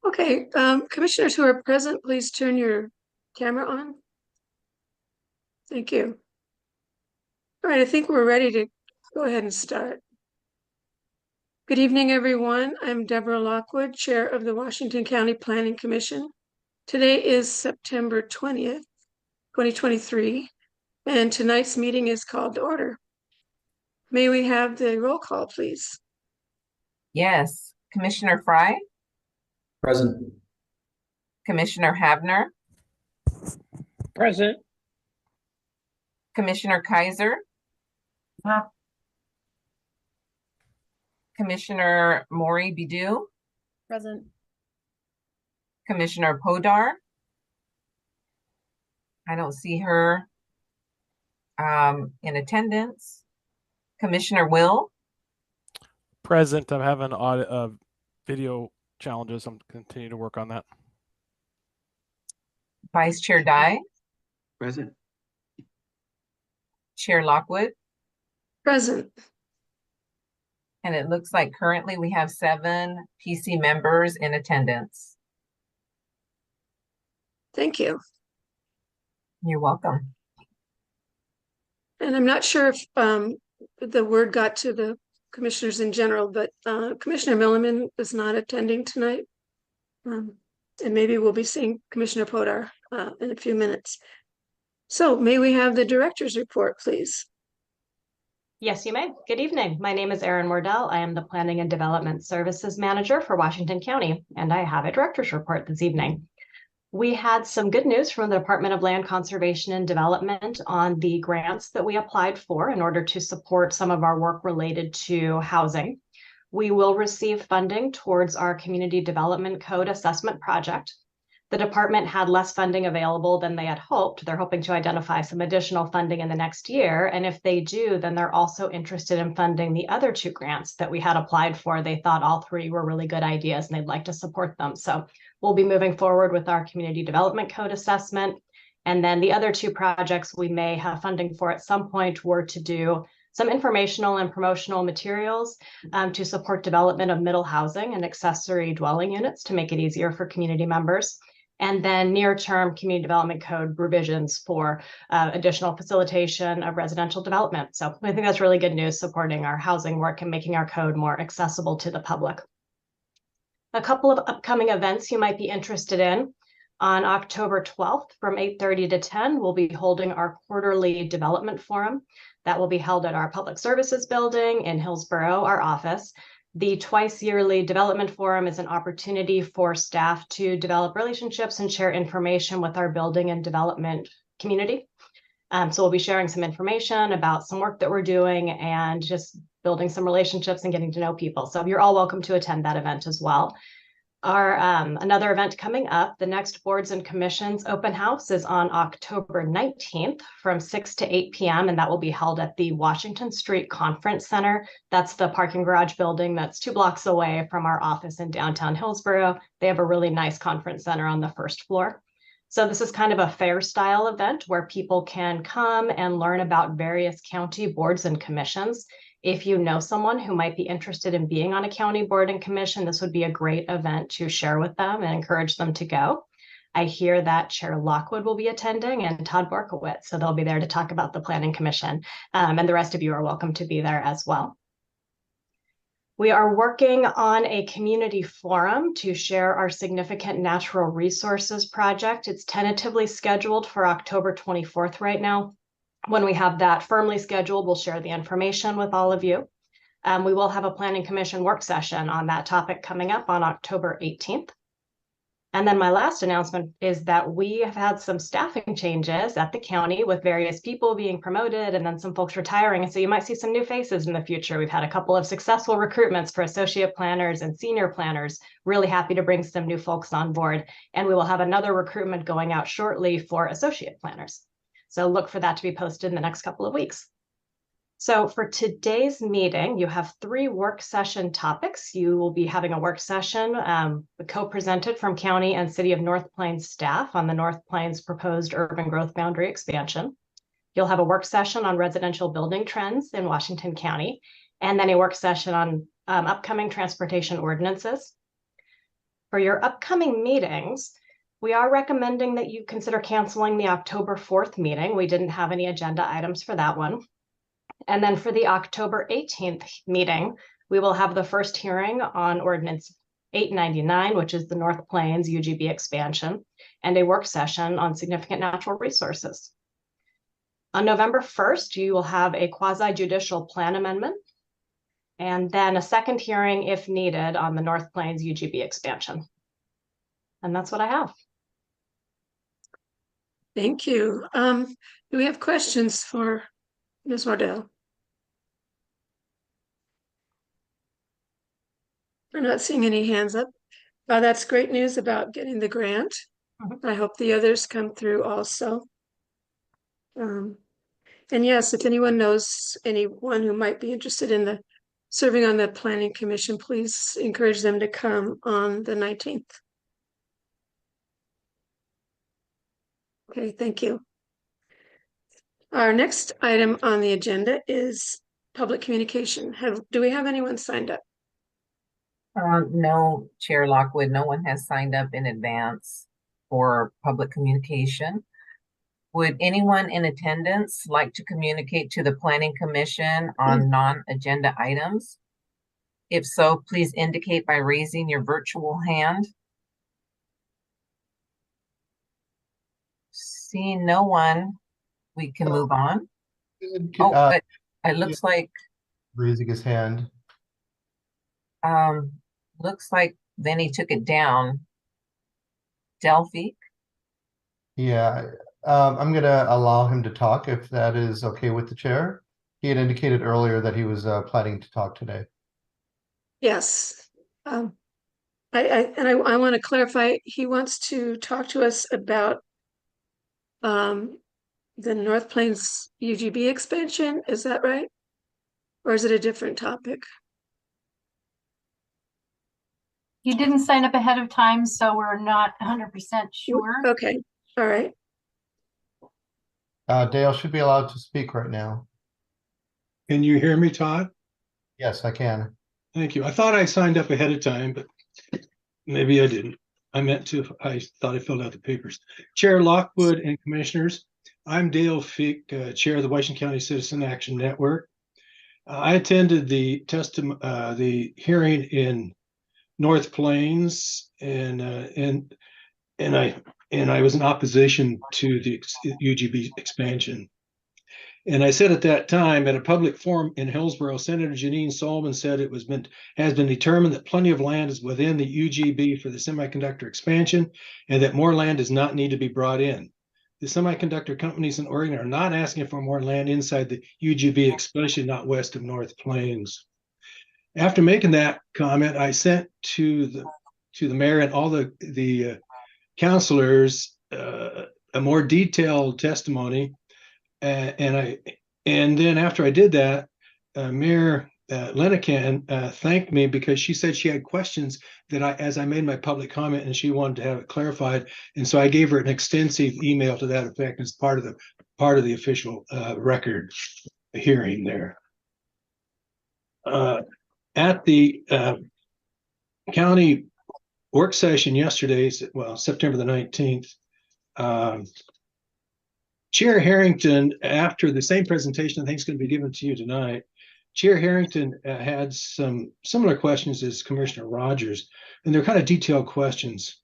Okay, commissioners who are present, please turn your camera on. Thank you. All right, I think we're ready to go ahead and start. Good evening, everyone. I'm Deborah Lockwood, Chair of the Washington County Planning Commission. Today is September 20th, 2023, and tonight's meeting is called to order. May we have the roll call, please? Yes, Commissioner Fry, Present. Commissioner Havner, Present. Commissioner Kaiser, Commissioner Maury Bidu, Present. Commissioner Podar. I don't see her in attendance. Commissioner Will, Present. I'm having video challenges. I'm continuing to work on that. Vice Chair Dye, Present. Chair Lockwood, Present. and it looks like currently we have 7 PC members in attendance. Thank you. You're welcome. And I'm not sure if the word got to the commissioners in general, but Commissioner Milliman is not attending tonight. And maybe we'll be seeing Commissioner Podar in a few minutes. So may we have the director's report, please? Yes, you may. Good evening. My name is Erin Wardell. I am the Planning and Development Services Manager for Washington County, and I have a director's report this evening. We had some good news from the Department of Land Conservation and Development on the grants that we applied for in order to support some of our work related to housing. We will receive funding towards our Community Development Code Assessment Project. The department had less funding available than they had hoped. They're hoping to identify some additional funding in the next year. And if they do, then they're also interested in funding the other 2 grants that we had applied for. They thought all 3 were really good ideas and they'd like to support them. So we'll be moving forward with our Community Development Code Assessment. And then the other 2 projects we may have funding for at some point were to do some informational and promotional materials to support development of middle housing and accessory dwelling units to make it easier for community members. And then near-term community development code revisions for additional facilitation of residential development. So I think that's really good news, supporting our housing work and making our code more accessible to the public. A couple of upcoming events you might be interested in. On October 12th from 8:30 to 10, we'll be holding our quarterly development forum. That will be held at our Public Services Building in Hillsborough, our office. The twice yearly development forum is an opportunity for staff to develop relationships and share information with our building and development community. So we'll be sharing some information about some work that we're doing and just building some relationships and getting to know people. So you're all welcome to attend that event as well. Our another event coming up, the next Boards and Commissions open house is on October 19th from 6 to 8 p.m. and that will be held at the Washington Street Conference Center. That's the parking garage building that's 2 blocks away from our office in downtown Hillsborough. They have a really nice conference center on the 1st floor. So this is kind of a fair style event where people can come and learn about various county boards and commissions. If you know someone who might be interested in being on a county board and commission, this would be a great event to share with them and encourage them to go. I hear that Chair Lockwood will be attending and Todd Borkowitz, so they'll be there to talk about the Planning Commission. And the rest of you are welcome to be there as well. We are working on a community forum to share our significant natural resources project. It's tentatively scheduled for October 24th right now. When we have that firmly scheduled, we'll share the information with all of you. We will have a Planning Commission work session on that topic coming up on October 18th. And then my last announcement is that we have had some staffing changes at the county with various people being promoted and then some folks retiring. And so you might see some new faces in the future. We've had a couple of successful recruitments for associate planners and senior planners. Really happy to bring some new folks on board. And we will have another recruitment going out shortly for associate planners. So look for that to be posted in the next couple of weeks. So for today's meeting, you have 3 work session topics. You will be having a work session co-presented from County and City of North Plains staff on the North Plains proposed urban growth boundary expansion. You'll have a work session on residential building trends in Washington County, and then a work session on upcoming transportation ordinances. For your upcoming meetings, we are recommending that you consider canceling the October 4th meeting. We didn't have any agenda items for that one. And then for the October 18th meeting, we will have the first hearing on Ordinance 899, which is the North Plains UGB expansion, and a work session on significant natural resources. On November 1st, you will have a quasi-judicial plan amendment, and then a second hearing, if needed, on the North Plains UGB expansion. And that's what I have. Thank you. Do we have questions for Ms. Wardell? We're not seeing any hands up. That's great news about getting the grant. I hope the others come through also. And yes, if anyone knows anyone who might be interested in serving on the Planning Commission, please encourage them to come on the 19th. Okay, thank you. Our next item on the agenda is public communication. Do we have anyone signed up? No, Chair Lockwood, no one has signed up in advance for public communication. Would anyone in attendance like to communicate to the Planning Commission on non-agenda items? If so, please indicate by raising your virtual hand. Seeing no one, we can move on. Oh, but it looks like raising his hand. looks like then he took it down. Delphi. Yeah, I'm gonna allow him to talk if that is okay with the chair. He had indicated earlier that he was planning to talk today. Yes. I want to clarify, he wants to talk to us about the North Plains UGB expansion, is that right? Or is it a different topic? You didn't sign up ahead of time, so we're not 100% sure. Okay, all right. Dale should be allowed to speak right now. Can you hear me, Todd? Yes, I can. Thank you. I thought I signed up ahead of time, but maybe I didn't. I thought I filled out the papers. Chair Lockwood and Commissioners, I'm Dale Fick, Chair of the Washington County Citizen Action Network. I attended the hearing in North Plains, and I was in opposition to the UGB expansion. And I said at that time at a public forum in Hillsborough, Senator Janine Solomon said it has been determined that plenty of land is within the UGB for the semiconductor expansion, and that more land does not need to be brought in. The semiconductor companies in Oregon are not asking for more land inside the UGB, especially not west of North Plains. After making that comment, I sent to the mayor and all the councilors a more detailed testimony. And then after I did that, Mayor Lenican thanked me because she said she had questions that as I made my public comment, and she wanted to have it clarified. And so I gave her an extensive email to that effect as part of the official record hearing there. At the county work session yesterday, well, September the 19th, Chair Harrington, after the same presentation I think is going to be given to you tonight, Chair Harrington had some similar questions as Commissioner Rogers, and they're kind of detailed questions.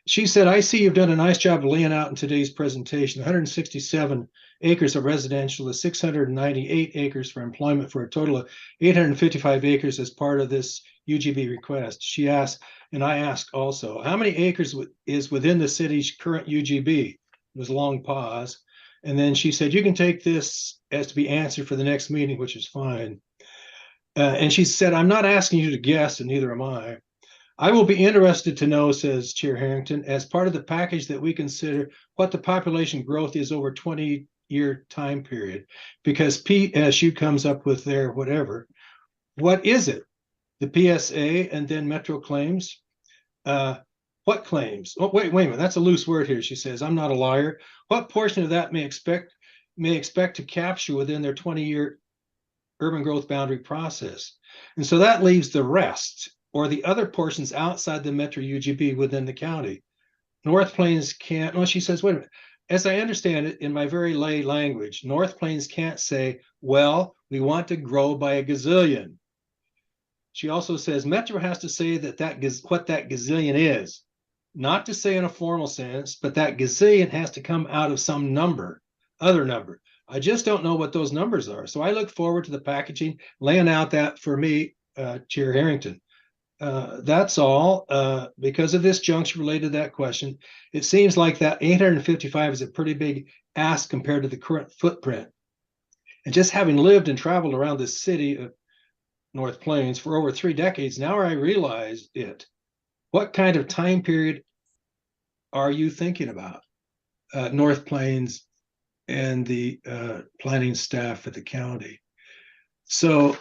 She said, I see you've done a nice job of laying out in today's presentation 167 acres of residential, the 698 acres for employment, for a total of 855 acres as part of this UGB request. She asked, and I asked also, how many acres is within the city's current UGB? It was a long pause. And then she said, you can take this as to be answered for the next meeting, which is fine. And she said, I'm not asking you to guess, and neither am I. I will be interested to know, says Chair Harrington, as part of the package that we consider what the population growth is over 20-year time period, because PSU comes up with their whatever. What is it? The PSA and then Metro claims? What claims? Oh, wait a minute. That's a loose word here. She says, I'm not a liar. What portion of that may expect to capture within their 20-year urban growth boundary process? And so that leaves the rest. or the other portions outside the Metro UGB within the county. North Plains can't, well, she says, wait a minute. As I understand it, in my very lay language, North Plains can't say, well, we want to grow by a gazillion. She also says Metro has to say what that gazillion is, not to say in a formal sense, but that gazillion has to come out of some other number. I just don't know what those numbers are. So I look forward to the packaging, laying out that for me, Chair Harrington. That's all. Because of this juncture related to that question, it seems like that 855 is a pretty big ask compared to the current footprint. And just having lived and traveled around this city of North Plains for over 3 decades, now I realize it. What kind of time period are you thinking about, North Plains and the planning staff at the county? So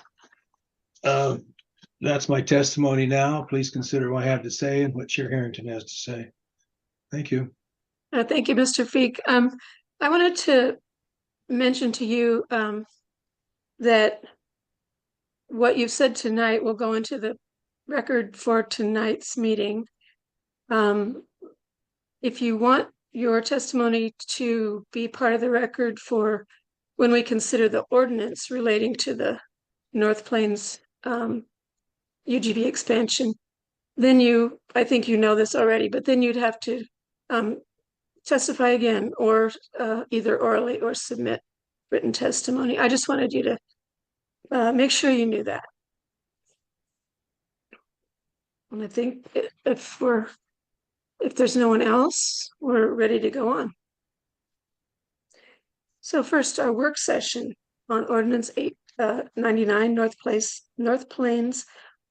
that's my testimony now. Please consider what I have to say and what Chair Harrington has to say. Thank you. Thank you, Mr. Feek. I wanted to mention to you that what you've said tonight will go into the record for tonight's meeting. If you want your testimony to be part of the record for when we consider the ordinance relating to the North Plains UGB expansion, then I think you know this already, but then you'd have to testify again, or either orally or submit written testimony. I just wanted you to make sure you knew that. And I think if there's no one else, we're ready to go on. So first, our work session on Ordinance 899, North Plains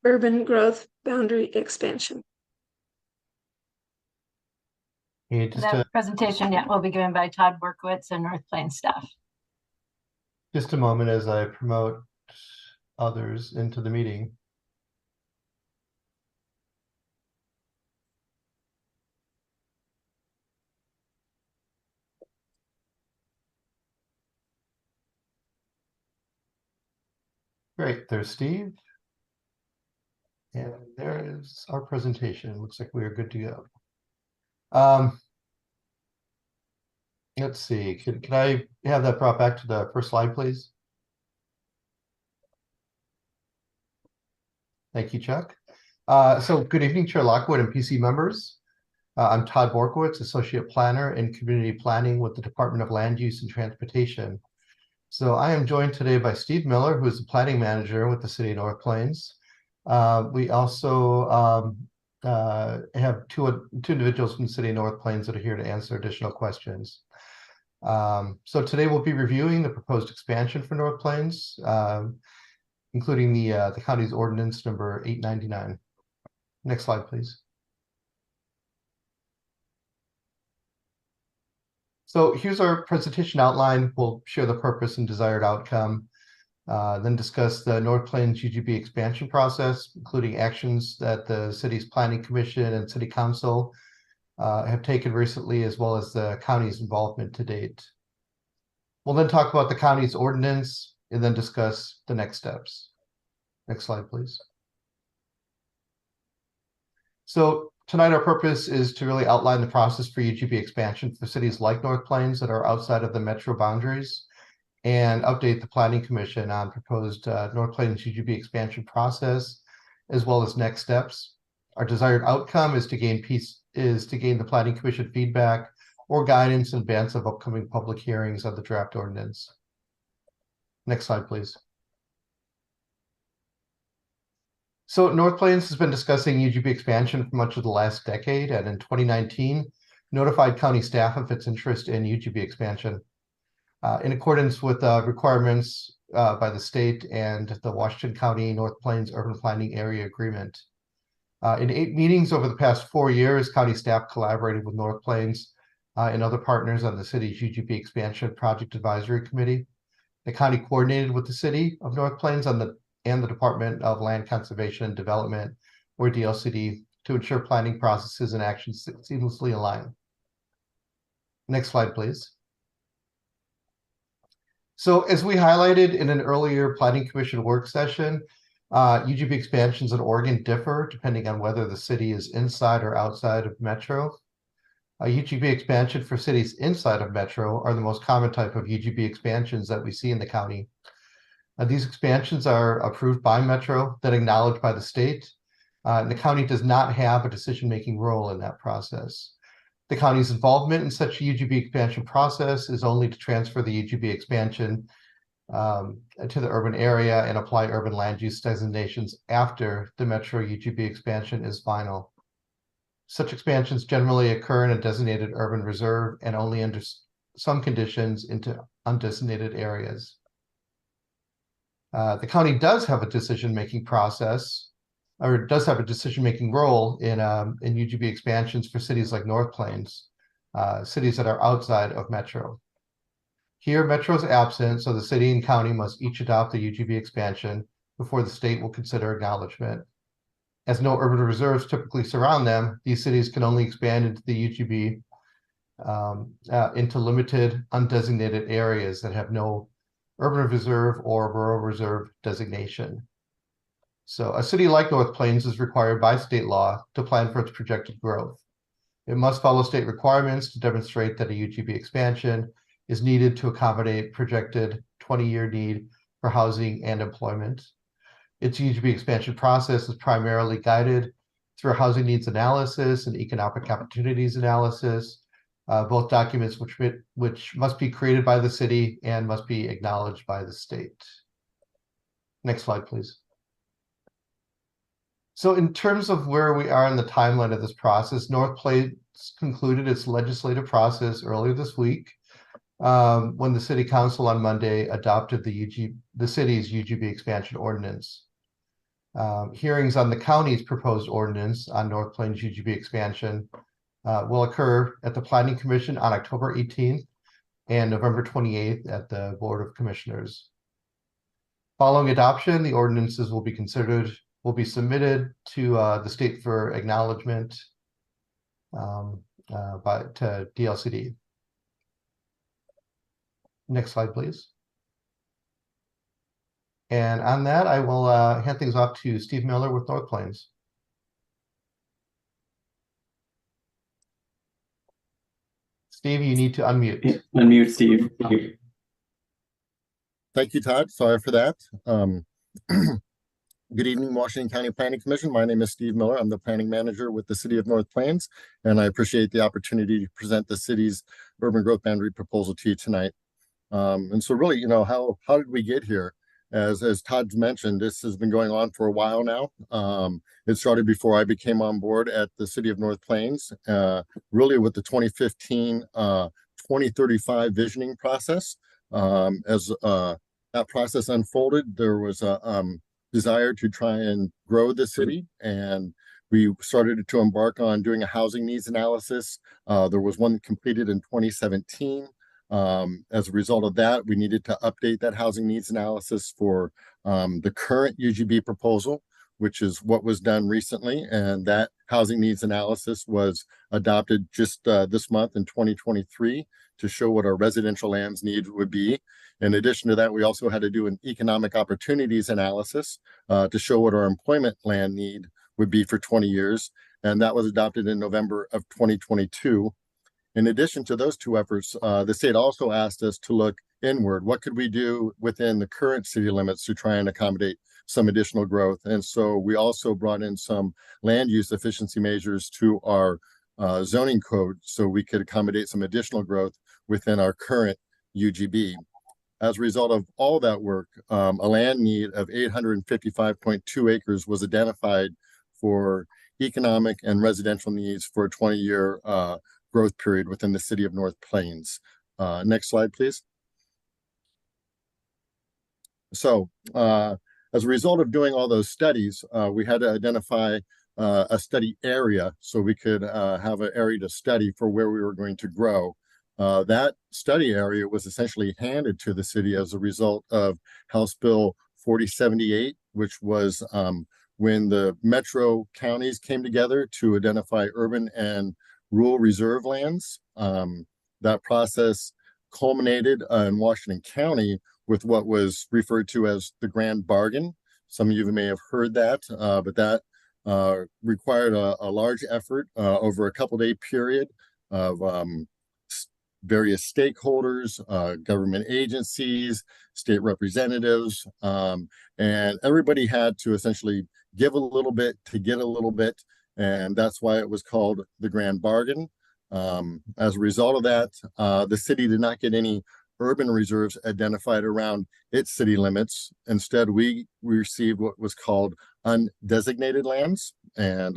Urban Growth Boundary Expansion. Okay, just That presentation, yeah, will be given by Todd Berkowitz and North Plains staff. a moment as I promote others into the meeting. Great, there's Steve. And there is our presentation. Looks like we are good to go. Let's see, can I have that brought back to the first slide, please? Thank you, Chuck. So good evening, Chair Lockwood and PC members. I'm Todd Borkowitz, Associate Planner in Community Planning with the Department of Land Use and Transportation. So I am joined today by Steve Miller, who is the Planning Manager with the City of North Plains. We also have two individuals from the City of North Plains that are here to answer additional questions. So today we'll be reviewing the proposed expansion for North Plains, including the county's ordinance number 899. Next slide, please. So here's our presentation outline. We'll share the purpose and desired outcome, then discuss the North Plains UGB expansion process, including actions that the city's planning commission and city council have taken recently, as well as the county's involvement to date. We'll then talk about the county's ordinance and then discuss the next steps. Next slide, please. So tonight, our purpose is to really outline the process for UGB expansion for cities like North Plains that are outside of the metro boundaries, and update the Planning Commission on proposed North Plains UGB expansion process, as well as next steps. Our desired outcome is to gain the Planning Commission feedback or guidance in advance of upcoming public hearings on the draft ordinance. Next slide, please. So North Plains has been discussing UGB expansion for much of the last decade, and in 2019, notified county staff of its interest in UGB expansion. In accordance with requirements by the state and the Washington County North Plains Urban Planning Area Agreement. In 8 meetings over the past 4 years, county staff collaborated with North Plains and other partners on the city's UGB expansion project advisory committee. The county coordinated with the city of North Plains and the Department of Land Conservation and Development, or DLCD, to ensure planning processes and actions seamlessly align. Next slide, please. So as we highlighted in an earlier Planning Commission work session, UGB expansions in Oregon differ depending on whether the city is inside or outside of metro. A UGB expansion for cities inside of metro are the most common type of UGB expansions that we see in the county. These expansions are approved by metro, then acknowledged by the state, and the county does not have a decision-making role in that process. The county's involvement in such a UGB expansion process is only to transfer the UGB expansion to the urban area and apply urban land use designations after the metro UGB expansion is final. Such expansions generally occur in a designated urban reserve and only under some conditions into undesignated areas. The county does have a decision-making process, or does have a decision-making role in UGB expansions for cities like North Plains, cities that are outside of metro. Here, metro is absent, so the city and county must each adopt the UGB expansion before the state will consider acknowledgement. As no urban reserves typically surround them, these cities can only expand into the UGB into limited, undesignated areas that have no urban reserve or rural reserve designation. So a city like North Plains is required by state law to plan for its projected growth. It must follow state requirements to demonstrate that a UGB expansion is needed to accommodate projected 20-year need for housing and employment. Its UGB expansion process is primarily guided through housing needs analysis and economic opportunities analysis, both documents which must be created by the city and must be acknowledged by the state. Next slide, please. So in terms of where we are in the timeline of this process, North Plains concluded its legislative process earlier this week when the City Council on Monday adopted the city's UGB expansion ordinance. Hearings on the county's proposed ordinance on North Plains UGB expansion will occur at the Planning Commission on October 18th and November 28th at the Board of Commissioners. Following adoption, the ordinances will be submitted to the state for acknowledgement to DLCD. Next slide, please. And on that, I will hand things off to Steve Miller with North Plains. Steve, you need to unmute. Unmute, Steve. Thank you, Todd. Sorry for that. Good evening, Washington County Planning Commission. My name is Steve Miller. I'm the planning manager with the City of North Plains, and I appreciate the opportunity to present the city's urban growth boundary proposal to you tonight. And so really, how did we get here? As Todd mentioned, this has been going on for a while now. It started before I became on board at the City of North Plains, really with the 2015 2035 visioning process. As that process unfolded, there was a desire to try and grow the city, and we started to embark on doing a housing needs analysis. There was one completed in 2017. As a result of that, we needed to update that housing needs analysis for the current UGB proposal, which is what was done recently. And that housing needs analysis was adopted just this month in 2023 to show what our residential lands needs would be. In addition to that, we also had to do an economic opportunities analysis to show what our employment land need would be for 20 years. And that was adopted in November of 2022. In addition to those two efforts, the state also asked us to look inward. What could we do within the current city limits to try and accommodate some additional growth? And so we also brought in some land use efficiency measures to our zoning code so we could accommodate some additional growth within our current UGB. As a result of all that work, a land need of 855.2 acres was identified for economic and residential needs for a 20-year growth period within the City of North Plains. Next slide, please. So as a result of doing all those studies, we had to identify a study area so we could have an area to study for where we were going to grow. That study area was essentially handed to the city as a result of House Bill 4078, which was when the metro counties came together to identify urban and rural reserve lands. That process culminated in Washington County with what was referred to as the Grand Bargain. Some of you may have heard that, but that required a large effort over a couple-day period of various stakeholders, government agencies, state representatives, and everybody had to essentially give a little bit to get a little bit, and that's why it was called the Grand Bargain. As a result of that, the city did not get any urban reserves identified around its city limits. Instead, we received what was called undesignated lands, and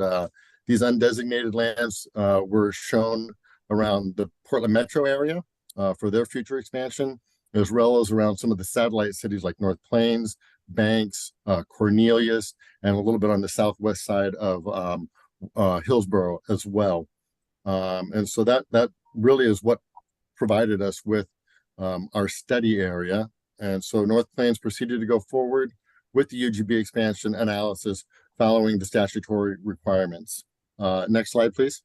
these undesignated lands were shown around the Portland metro area for their future expansion, as well as around some of the satellite cities like North Plains, Banks, Cornelius, and a little bit on the southwest side of Hillsborough as well. And so that really is what provided us with our study area. And so North Plains proceeded to go forward with the UGB expansion analysis following the statutory requirements. Next slide, please.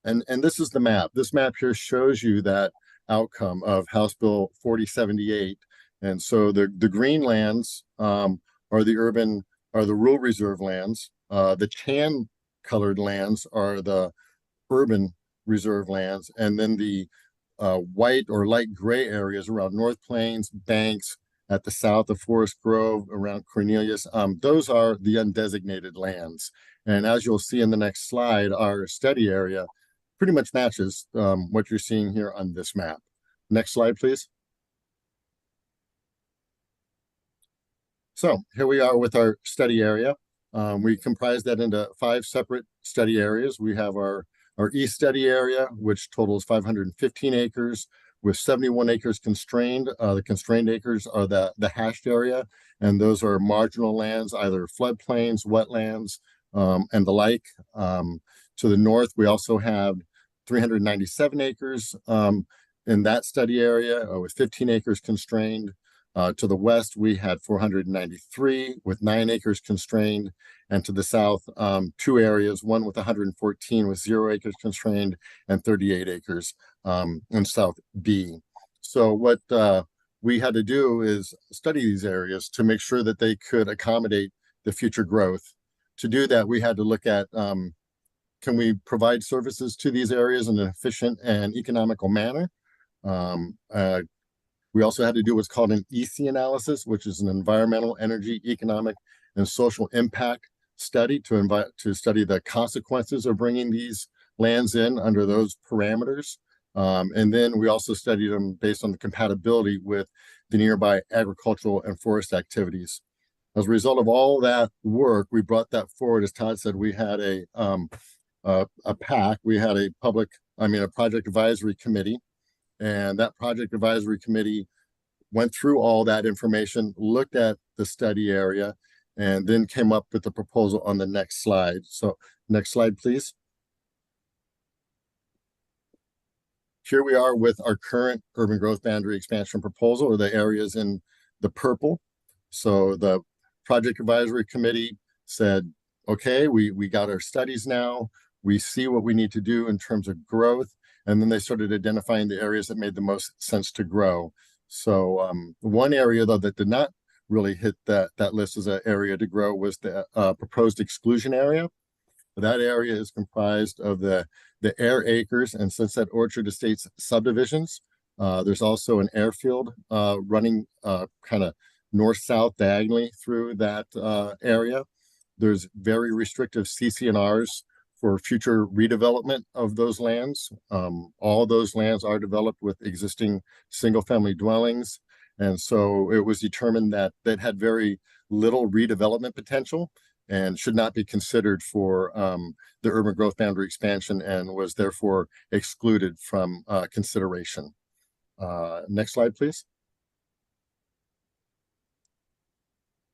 And this is the map. This map here shows you that outcome of House Bill 4078. And so the green lands are the rural reserve lands. The tan colored lands are the urban reserve lands. And then the white or light gray areas around North Plains, Banks, at the south of Forest Grove, around Cornelius, those are the undesignated lands. And as you'll see in the next slide, our study area pretty much matches what you're seeing here on this map. Next slide, please. So here we are with our study area. We comprise that into 5 separate study areas. We have our east study area, which totals 515 acres with 71 acres constrained. The constrained acres are the hashed area, and those are marginal lands, either floodplains, wetlands, and the like. To the north, we also have 397 acres in that study area with 15 acres constrained. To the west, we had 493 with 9 acres constrained. And to the south, 2 areas, one with 114 with 0 acres constrained and 38 acres in South B. So what we had to do is study these areas to make sure that they could accommodate the future growth. To do that, we had to look at can we provide services to these areas in an efficient and economical manner? We also had to do what's called an EC analysis, which is an environmental, energy, economic, and social impact study to study the consequences of bringing these lands in under those parameters. And then we also studied them based on the compatibility with the nearby agricultural and forest activities. As a result of all that work, we brought that forward. As Todd said, we had a PAC. We had a project advisory committee, and that project advisory committee went through all that information, looked at the study area, and then came up with the proposal on the next slide. So next slide, please. Here we are with our current urban growth boundary expansion proposal, or the areas in the purple. So the project advisory committee said, okay, we got our studies now. We see what we need to do in terms of growth. And then they started identifying the areas that made the most sense to grow. So one area, though, that did not really hit that list as an area to grow was the proposed exclusion area. That area is comprised of the Air Acres and Sunset Orchard Estates subdivisions. There's also an airfield running kind of north-south diagonally through that area. There's very restrictive CC&Rs for future redevelopment of those lands. All those lands are developed with existing single-family dwellings. And so it was determined that that had very little redevelopment potential and should not be considered for the urban growth boundary expansion, and was therefore excluded from consideration. Next slide, please.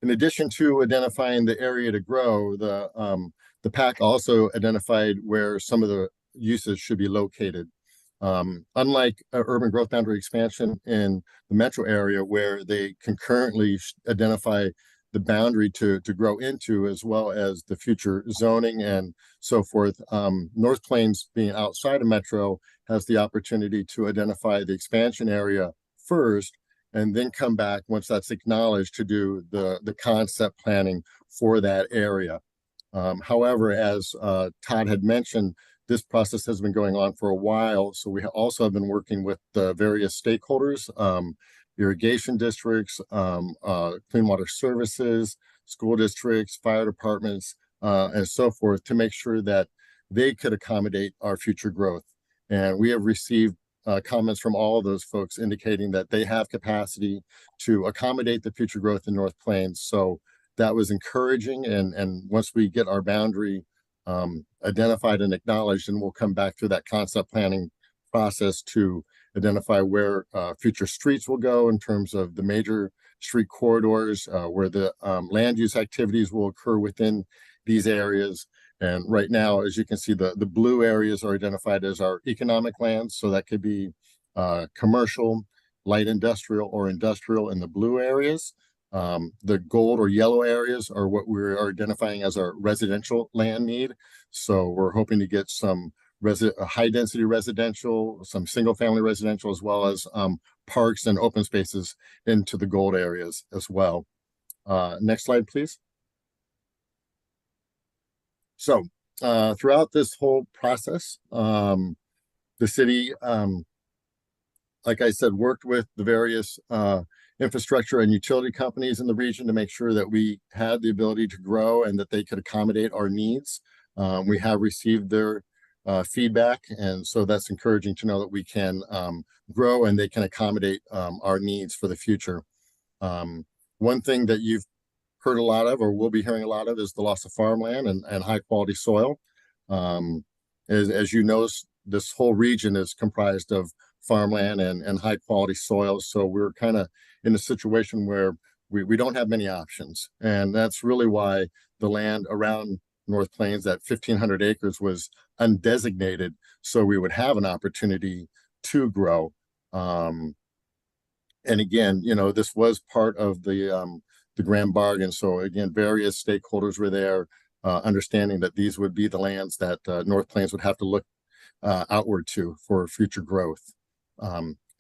In addition to identifying the area to grow, the PAC also identified where some of the uses should be located. Unlike urban growth boundary expansion in the metro area, where they concurrently identify the boundary to grow into, as well as the future zoning and so forth, North Plains, being outside of metro, has the opportunity to identify the expansion area first and then come back once that's acknowledged to do the concept planning for that area. However, as Todd had mentioned, this process has been going on for a while. So we also have been working with the various stakeholders, irrigation districts, clean water services, school districts, fire departments, and so forth, to make sure that they could accommodate our future growth. And we have received comments from all of those folks indicating that they have capacity to accommodate the future growth in North Plains. So that was encouraging. And once we get our boundary identified and acknowledged, and we'll come back through that concept planning process to identify where future streets will go in terms of the major street corridors, where the land use activities will occur within these areas. And right now, as you can see, the blue areas are identified as our economic lands. So that could be commercial, light industrial, or industrial in the blue areas. The gold or yellow areas are what we're identifying as our residential land need. So we're hoping to get some high density residential, some single family residential, as well as parks and open spaces into the gold areas as well. Next slide, please. So throughout this whole process, the city, like I said, worked with the various infrastructure and utility companies in the region to make sure that we had the ability to grow and that they could accommodate our needs. We have received their feedback, and so that's encouraging to know that we can grow and they can accommodate our needs for the future. One thing that you've heard a lot of, or will be hearing a lot of, is the loss of farmland and high quality soil. As you know, this whole region is comprised of farmland and high quality soil. So we're kind of in a situation where we don't have many options. And that's really why the land around North Plains, that 1,500 acres, was undesignated. So we would have an opportunity to grow. And again, you know, this was part of the grand bargain. So again, various stakeholders were there, understanding that these would be the lands that North Plains would have to look outward to for future growth.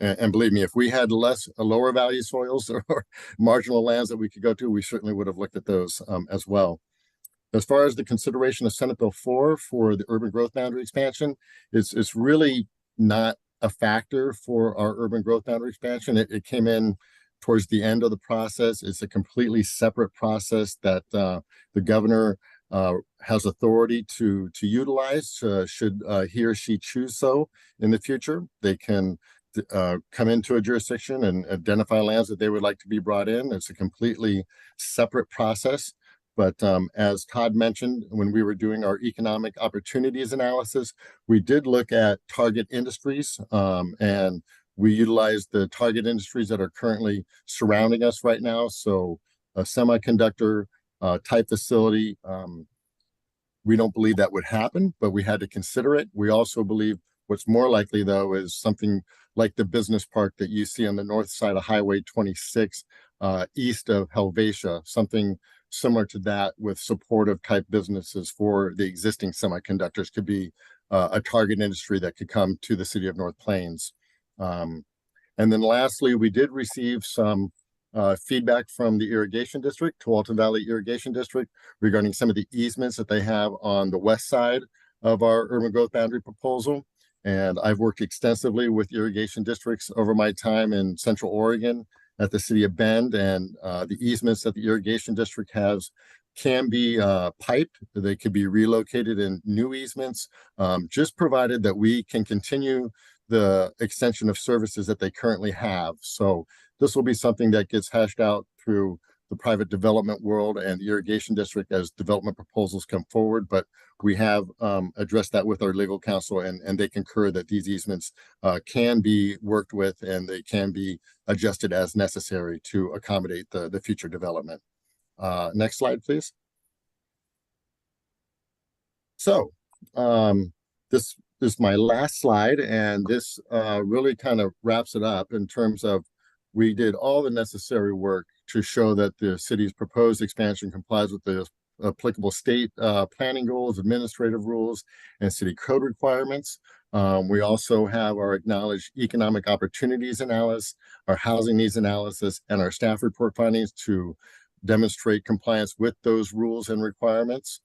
And believe me, if we had lower value soils or marginal lands that we could go to, we certainly would have looked at those as well. As far as the consideration of Senate Bill 4 for the urban growth boundary expansion, it's really not a factor for our urban growth boundary expansion. It came in towards the end of the process. It's a completely separate process that the governor has authority to utilize should he or she choose so in the future. They can come into a jurisdiction and identify lands that they would like to be brought in. It's a completely separate process. But as Todd mentioned, when we were doing our economic opportunities analysis, we did look at target industries, and we utilized the target industries that are currently surrounding us right now. So a semiconductor type facility, we don't believe that would happen, but we had to consider it. We also believe what's more likely, though, is something like the business park that you see on the north side of Highway 26, east of Helvetia, something similar to that with supportive type businesses for the existing semiconductors could be a target industry that could come to the city of North Plains. And then lastly, we did receive some feedback from the irrigation district, Tualatin Valley Irrigation District, regarding some of the easements that they have on the west side of our urban growth boundary proposal. And I've worked extensively with irrigation districts over my time in Central Oregon at the city of Bend, and the easements that the irrigation district has can be piped. They could be relocated in new easements, just provided that we can continue the extension of services that they currently have. So this will be something that gets hashed out through the private development world and the irrigation district as development proposals come forward. But we have addressed that with our legal counsel, and they concur that these easements can be worked with and they can be adjusted as necessary to accommodate the future development. Next slide, please. So this is my last slide, and this really kind of wraps it up in terms of we did all the necessary work to show that the city's proposed expansion complies with the applicable state planning goals, administrative rules, and city code requirements. We also have our acknowledged economic opportunities analysis, our housing needs analysis, and our staff report findings to demonstrate compliance with those rules and requirements.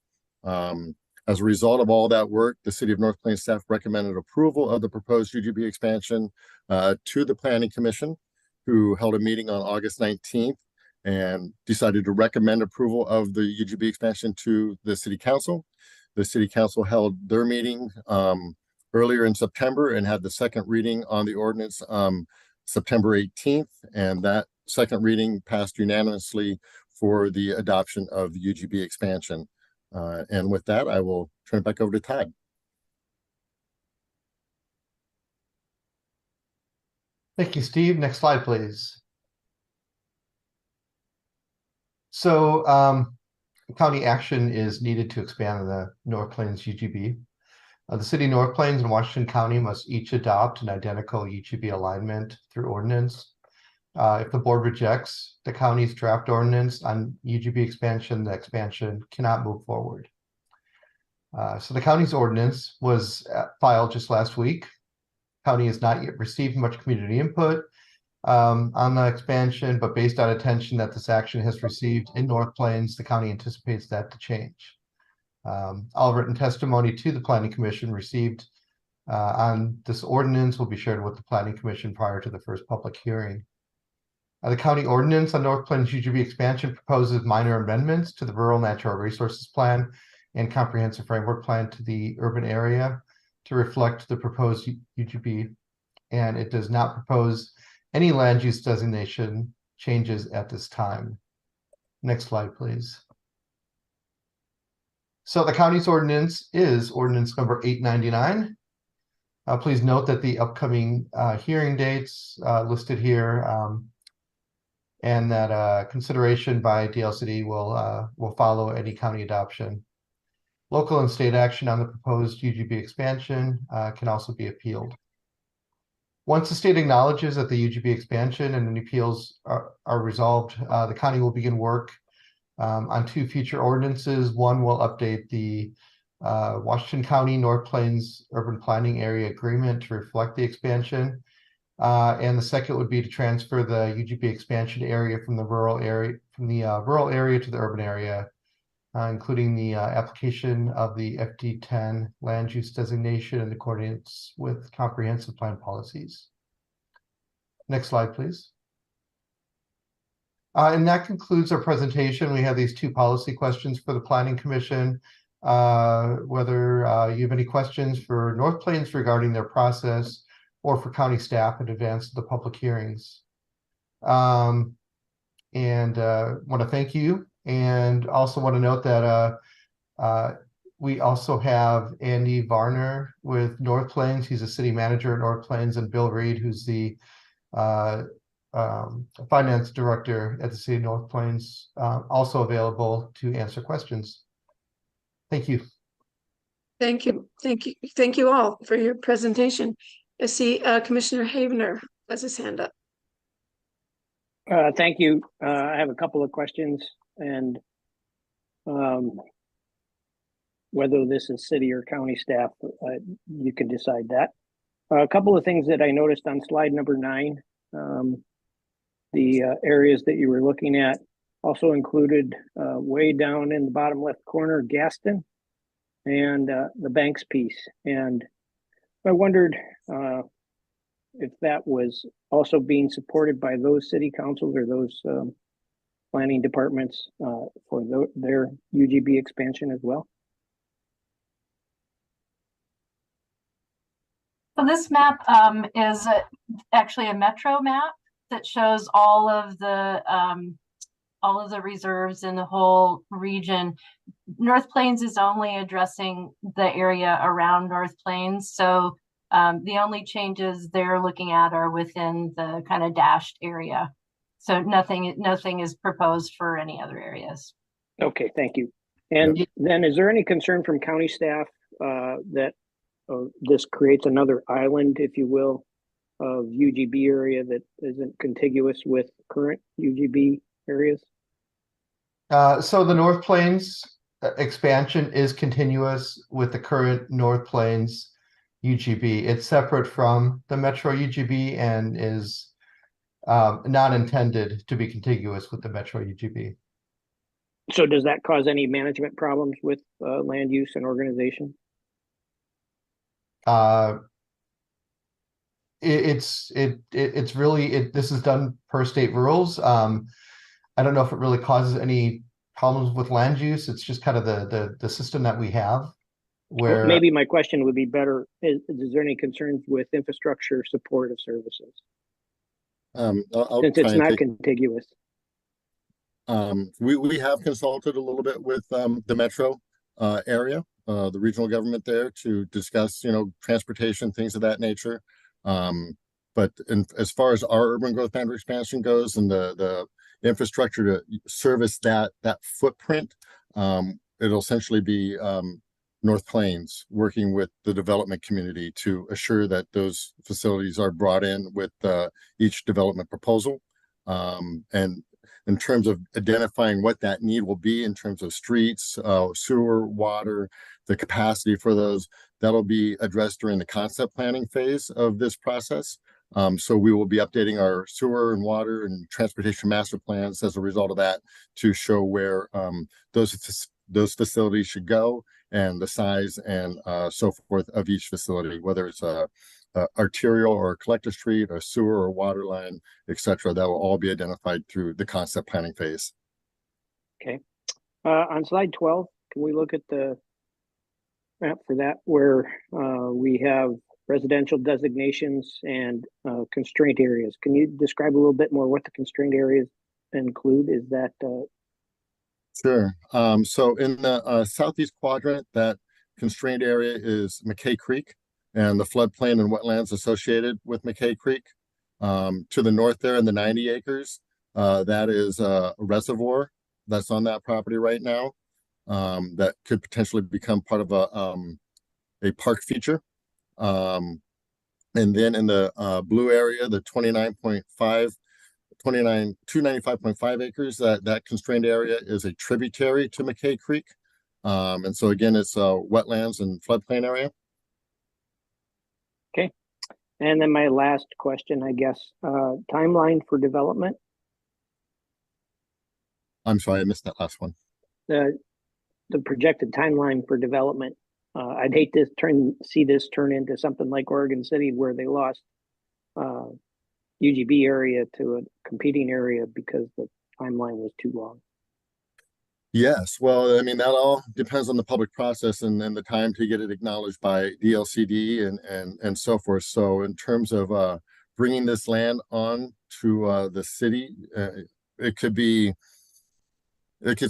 As a result of all that work, the City of North Plains staff recommended approval of the proposed UGB expansion to the Planning Commission, who held a meeting on August 19th and decided to recommend approval of the UGB expansion to the City Council. The City Council held their meeting earlier in September and had the second reading on the ordinance September 18th, and that second reading passed unanimously for the adoption of the UGB expansion. And with that, I will turn it back over to Todd. Thank you, Steve. Next slide, please. So county action is needed to expand the North Plains UGB. The City of North Plains and Washington County must each adopt an identical UGB alignment through ordinance. If the board rejects the county's draft ordinance on UGB expansion, the expansion cannot move forward. So the county's ordinance was filed just last week. County has not yet received much community input on the expansion, but based on attention that this action has received in North Plains, the county anticipates that to change. All written testimony to the Planning Commission received on this ordinance will be shared with the Planning Commission prior to the first public hearing. The county ordinance on North Plains UGB expansion proposes minor amendments to the Rural Natural Resources Plan and Comprehensive Framework Plan to the urban area to reflect the proposed UGB, and it does not propose any land use designation changes at this time. Next slide, please. So the county's ordinance is ordinance number 899. Please note that the upcoming hearing dates listed here and that consideration by DLCD will follow any county adoption. Local and state action on the proposed UGB expansion can also be appealed. Once the state acknowledges that the UGB expansion and any appeals are resolved, the county will begin work on two future ordinances. One will update the Washington County North Plains Urban Planning Area Agreement to reflect the expansion. And the second would be to transfer the UGB expansion area from the rural area to the urban area, including the application of the FD10 land use designation in accordance with comprehensive plan policies. Next slide, please. And that concludes our presentation. We have these two policy questions for the Planning Commission. Whether you have any questions for North Plains regarding their process or for county staff in advance of the public hearings. Want to thank you, and also want to note that we also have Andy Varner with North Plains. He's a city manager at North Plains, and Bill Reed, who's the finance director at the City of North Plains, also available to answer questions. Thank you. Thank you. Thank you. Thank you all for your presentation. I see Commissioner Havener has his hand up. Thank you. I have a couple of questions, and whether this is city or county staff, you can decide that. A couple of things that I noticed on slide number 9, the areas that you were looking at also included way down in the bottom left corner, Gaston and the Banks piece. And I wondered if that was also being supported by those city councils or those planning departments for their UGB expansion as well. So this map is actually a metro map that shows all of the reserves in the whole region. North Plains is only addressing the area around North Plains, so the only changes they're looking at are within the kind of dashed area. So nothing is proposed for any other areas. Okay, thank you. And then is there any concern from county staff that this creates another island, if you will, of UGB area that isn't contiguous with current UGB areas? So the North Plains expansion is continuous with the current North Plains UGB. It's separate from the Metro UGB and is not intended to be contiguous with the Metro UGB. So does that cause any management problems with land use and organization? It's really this is done per state rules. I don't know if it really causes any problems with land use. It's just kind of the system that we have. Where Well, maybe my question would be better: is there any concerns with infrastructure support of services? I'll Since try it's and not take- contiguous. We have consulted a little bit with the metro area, the regional government there, to discuss, transportation, things of that nature. But as far as our urban growth boundary expansion goes and the infrastructure to service that footprint, it'll essentially be North Plains working with the development community to assure that those facilities are brought in with each development proposal. And in terms of identifying what that need will be in terms of streets, sewer, water, the capacity for those, that'll be addressed during the concept planning phase of this process. So we will be updating our sewer and water and transportation master plans as a result of that to show where those facilities should go and the size and so forth of each facility, whether it's a arterial or collector street, a sewer or water line, etc. That will all be identified through the concept planning phase. Okay. On slide 12, can we look at the map for that where we have residential designations and constraint areas? Can you describe a little bit more what the constraint areas include? Is that Sure. So in the southeast quadrant, that constrained area is McKay Creek and the floodplain and wetlands associated with McKay Creek. To the north there in the 90 acres, that is a reservoir that's on that property right now, that could potentially become part of a park feature. And then in the blue area, the 295.5 acres, that constrained area is a tributary to McKay Creek. And so again, it's wetlands and floodplain area. okay? And then my last question, I guess, timeline for development. I'm sorry, I missed that last one. The projected timeline for development. I'd hate to see this turn into something like Oregon City where they lost UGB area to a competing area because the timeline was too long. Yes, well, I mean, that all depends on the public process and the time to get it acknowledged by DLCD and so forth. So in terms of bringing this land on to the city, it could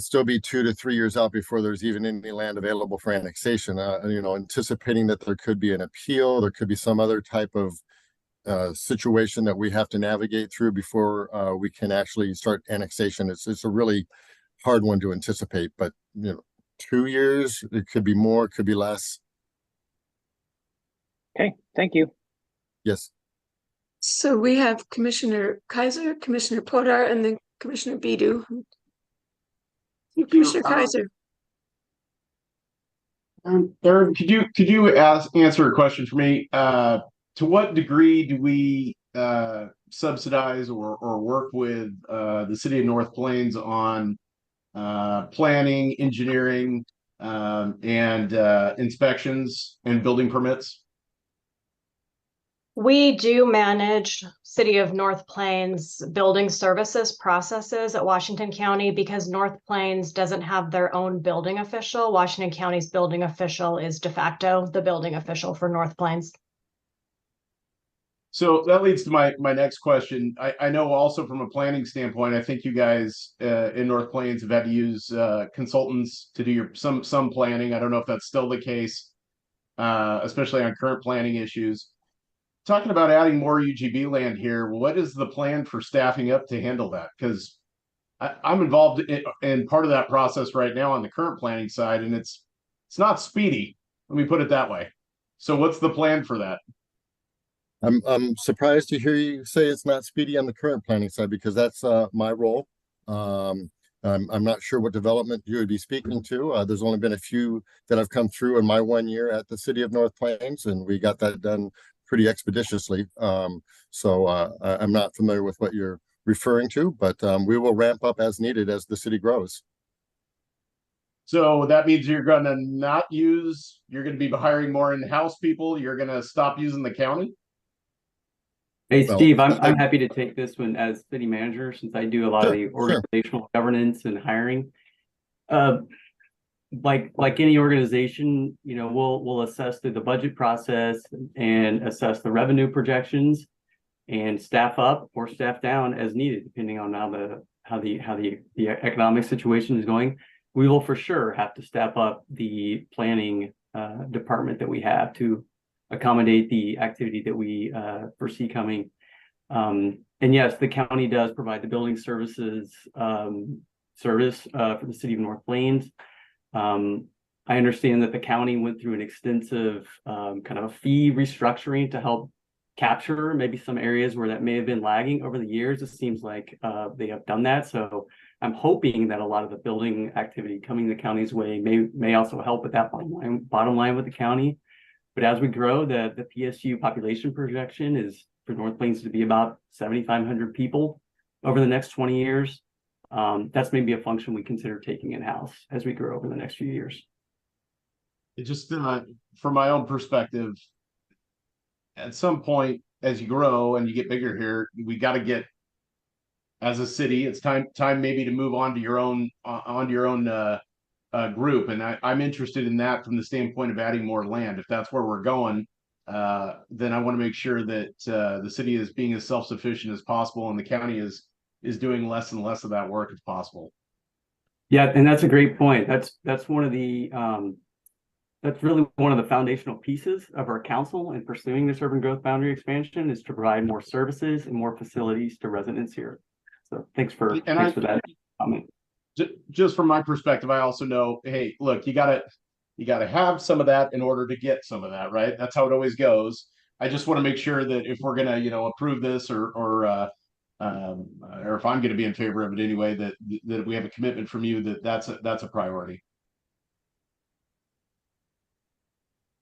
still be 2 to 3 years out before there's even any land available for annexation. Anticipating that there could be an appeal, there could be some other type of situation that we have to navigate through before we can actually start annexation. It's a really hard one to anticipate, but 2 years, it could be more, it could be less. Okay, thank you. Yes. So we have Commissioner Kaiser, Commissioner Podar, and then Commissioner Bidu. Commissioner Kaiser. Aaron, could you answer a question for me? To what degree do we subsidize or work with the city of North Plains on planning, engineering, and inspections and building permits? We do manage City of North Plains building services processes at Washington County because North Plains doesn't have their own building official. Washington County's building official is de facto the building official for North Plains. So that leads to my next question. I know also from a planning standpoint, I think you guys in North Plains have had to use consultants to do some planning. I don't know if that's still the case, especially on current planning issues. Talking about adding more UGB land here, what is the plan for staffing up to handle that? Because I'm involved in part of that process right now on the current planning side, and it's not speedy. Let me put it that way. So what's the plan for that? I'm surprised to hear you say it's not speedy on the current planning side because that's my role. I'm not sure what development you would be speaking to. There's only been a few that have come through in my 1 year at the city of North Plains, and we got that done pretty expeditiously. I'm not familiar with what you're referring to, but we will ramp up as needed as the city grows. So that means you're going to be hiring more in-house people. You're going to stop using the county. Hey, Well, Steve, I'm happy to take this one as city manager since I do a lot of the organizational governance and hiring. Like any organization, you know, we'll assess through the budget process and assess the revenue projections and staff up or staff down as needed, depending on how the economic situation is going. We will for sure have to step up the planning department that we have to accommodate the activity that we foresee coming. And yes, the county does provide the building services service for the city of North Plains. I understand that the county went through an extensive kind of a fee restructuring to help capture maybe some areas where that may have been lagging over the years. It seems like they have done that. So I'm hoping that a lot of the building activity coming the county's way may also help with that bottom line with the county. But as we grow, the PSU population projection is for North Plains to be about 7,500 people over the next 20 years. That's maybe a function we consider taking in-house as we grow over the next few years. It just, from my own perspective, at some point, as you grow and you get bigger here, we got to get, as a city, it's time maybe to move on to your own group. And I'm interested in that from the standpoint of adding more land. If that's where we're going, then I want to make sure that the city is being as self-sufficient as possible, and the county is doing less and less of that work as possible. Yeah, and that's a great point. That's one of the that's really one of the foundational pieces of our council in pursuing this urban growth boundary expansion is to provide more services and more facilities to residents here. So thanks for that comment. Just from my perspective, I also know, hey, look, you gotta have some of that in order to get some of that, right? That's how it always goes. I just want to make sure that if we're gonna, approve this or if I'm going to be in favor of it anyway, that we have a commitment from you that's a priority.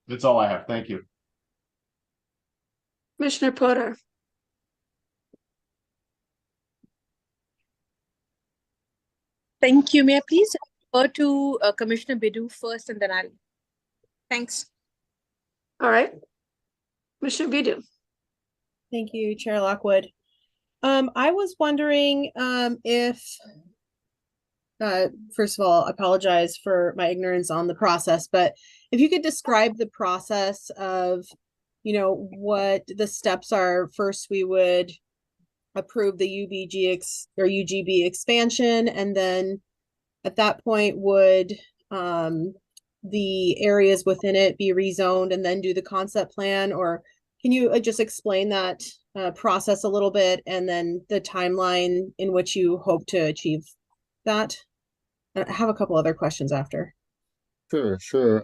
That's all I have. Thank you. Commissioner Porter. Thank you. May I please refer to Commissioner Bidu first, and then I'll. Thanks. All right. Commissioner Bidu. Thank you, Chair Lockwood. I was wondering if, first of all, I apologize for my ignorance on the process, but if you could describe the process of, what the steps are. First, we would approve the UGB expansion, and then at that point would the areas within it be rezoned and then do the concept plan, or can you just explain that process a little bit, and then the timeline in which you hope to achieve that? I have a couple other questions after. Sure.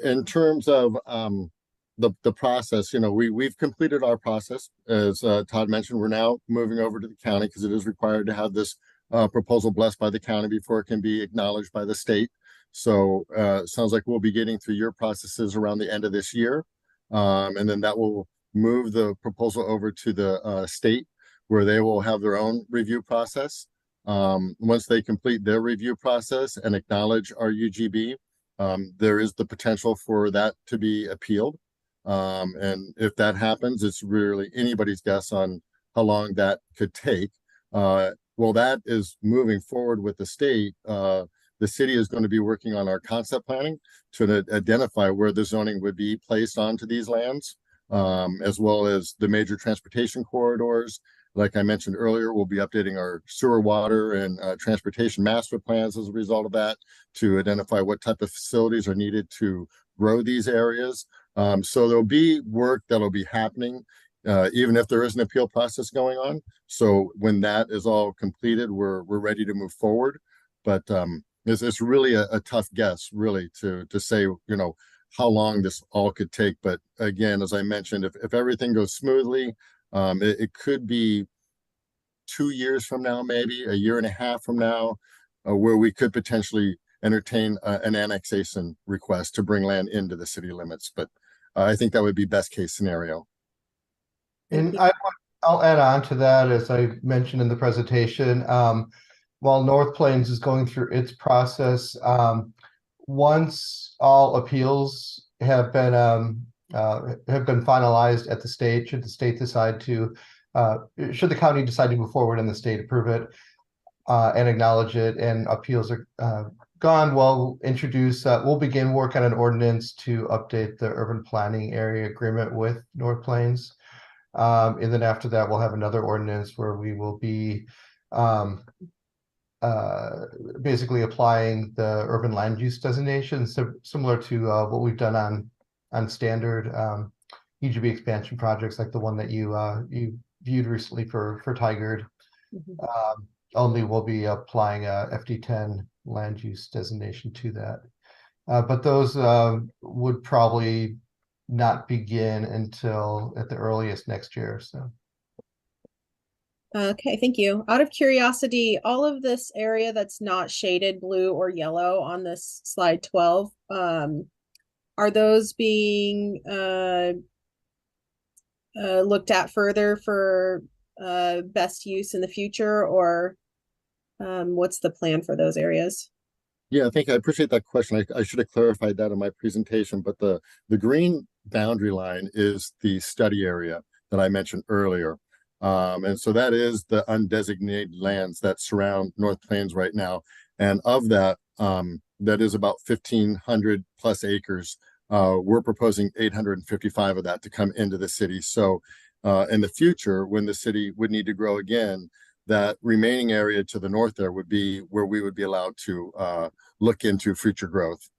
In terms of the process, we've completed our process. As Todd mentioned, we're now moving over to the county because it is required to have this proposal blessed by the county before it can be acknowledged by the state. So it sounds like we'll be getting through your processes around the end of this year. And then that will move the proposal over to the state, where they will have their own review process. Once they complete their review process and acknowledge our UGB, there is the potential for that to be appealed. And if that happens, it's really anybody's guess on how long that could take. Well, that is moving forward with the state. The city is going to be working on our concept planning to identify where the zoning would be placed onto these lands, as well as the major transportation corridors. Like I mentioned earlier, we'll be updating our sewer, water, and transportation master plans as a result of that to identify what type of facilities are needed to grow these areas. So there'll be work that'll be happening, even if there is an appeal process going on. So when that is all completed, we're ready to move forward. But it's really a tough guess, really, to say, how long this all could take. But again, as I mentioned, if everything goes smoothly, it could be 2 years from now, maybe a year and a half from now, where we could potentially entertain an annexation request to bring land into the city limits. But I think that would be best case scenario. And I'll add on to that, as I mentioned in the presentation. While North Plains is going through its process, once all appeals have been finalized at the state, should the state decide to, should the county decide to move forward and the state approve it and acknowledge it, and appeals are gone, we'll begin work on an ordinance to update the urban planning area agreement with North Plains. And then after that, we'll have another ordinance where we will be basically applying the urban land use designation, so similar to what we've done on standard UGB expansion projects, like the one that you viewed recently for Tigard. Only we'll be applying a FD10 land use designation to that. But those would probably not begin until at the earliest next year. So. Okay, thank you. Out of curiosity, all of this area that's not shaded blue or yellow on this slide 12, are those being looked at further for best use in the future, or what's the plan for those areas? Yeah, I appreciate that question. I should have clarified that in my presentation, but the green boundary line is the study area that I mentioned earlier. And so that is the undesignated lands that surround North Plains right now. And of that, that is about 1,500 plus acres. We're proposing 855 of that to come into the city. So in the future, when the city would need to grow again, that remaining area to the north there would be where we would be allowed to look into future growth.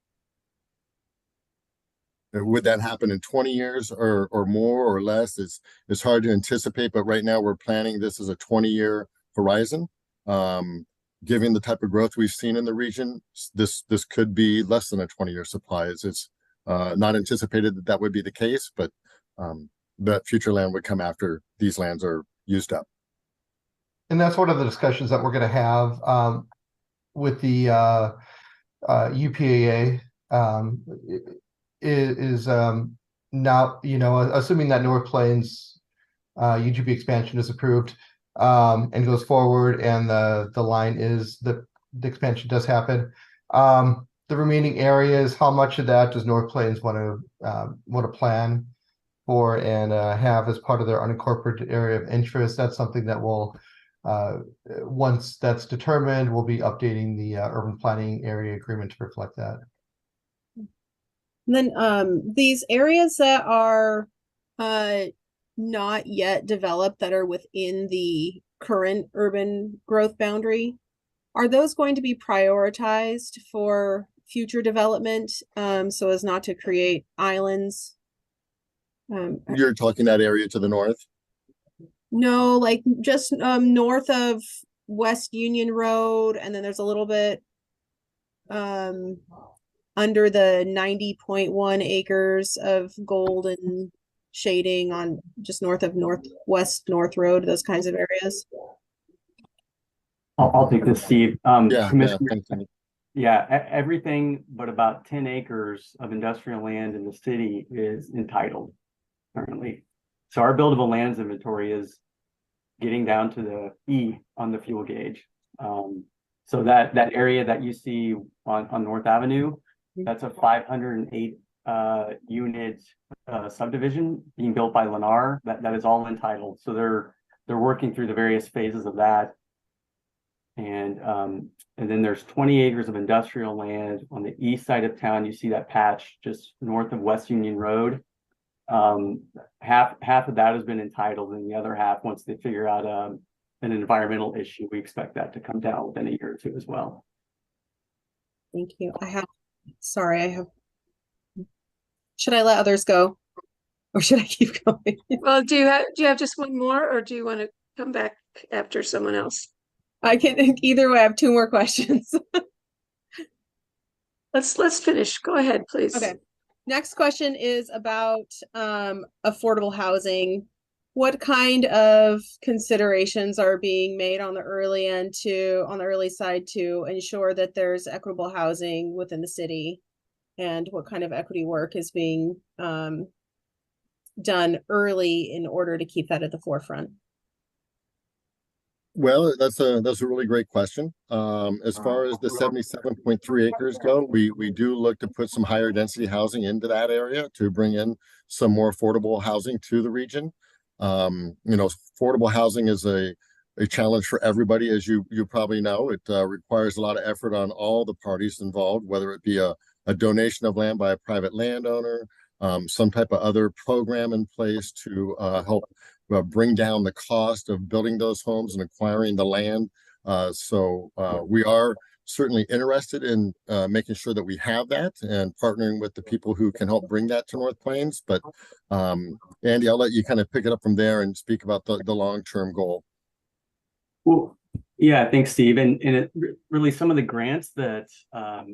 Would that happen in 20 years or more or less? It's hard to anticipate, but right now we're planning this as a 20-year horizon. Given the type of growth we've seen in the region, this could be less than a 20-year supply. It's not anticipated that would be the case, but that future land would come after these lands are used up. And that's one of the discussions that we're going to have with the UPAA. Is now, assuming that North Plains UGB expansion is approved and goes forward, and the line is the expansion does happen. The remaining areas, how much of that does North Plains want to plan for and have as part of their unincorporated area of interest? That's something that will, once that's determined, we'll be updating the urban planning area agreement to reflect that. And then these areas that are not yet developed, that are within the current urban growth boundary, are those going to be prioritized for future development so as not to create islands? You're talking that area to the north? No, like just north of West Union Road, and then there's a little bit under the 90.1 acres of golden shading on just north of Northwest North Road, those kinds of areas. I'll take this, Steve. Yeah, Everything but about 10 acres of industrial land in the city is entitled currently. So our buildable lands inventory is getting down to the E on the fuel gauge. So that area that you see on North Avenue, that's a 508 unit subdivision being built by Lennar. That is all entitled. So they're working through the various phases of that. And then there's 20 acres of industrial land on the east side of town. You see that patch just north of West Union Road. Half of that has been entitled, and the other half, once they figure out an environmental issue, we expect that to come down within a year or two as well. Thank you. Should I let others go, or should I keep going? Well, do you have just one more, or do you want to come back after someone else? I can either way. I have two more questions. Let's finish. Go ahead, please. Okay. Next question is about affordable housing. what kind of considerations are being made on the early side to ensure that there's equitable housing within the city, and what kind of equity work is being done early in order to keep that at the forefront? Well, that's a really great question. As far as the 77.3 acres go, we do look to put some higher density housing into that area to bring in some more affordable housing to the region. Affordable housing is a challenge for everybody, as you probably know. It requires a lot of effort on all the parties involved, whether it be a donation of land by a private landowner, some type of other program in place to help bring down the cost of building those homes and acquiring the land. So we are certainly interested in making sure that we have that and partnering with the people who can help bring that to North Plains. But Andy, I'll let you kind of pick it up from there and speak about the long-term goal. Well, yeah, thanks, Steve. And really some of the grants that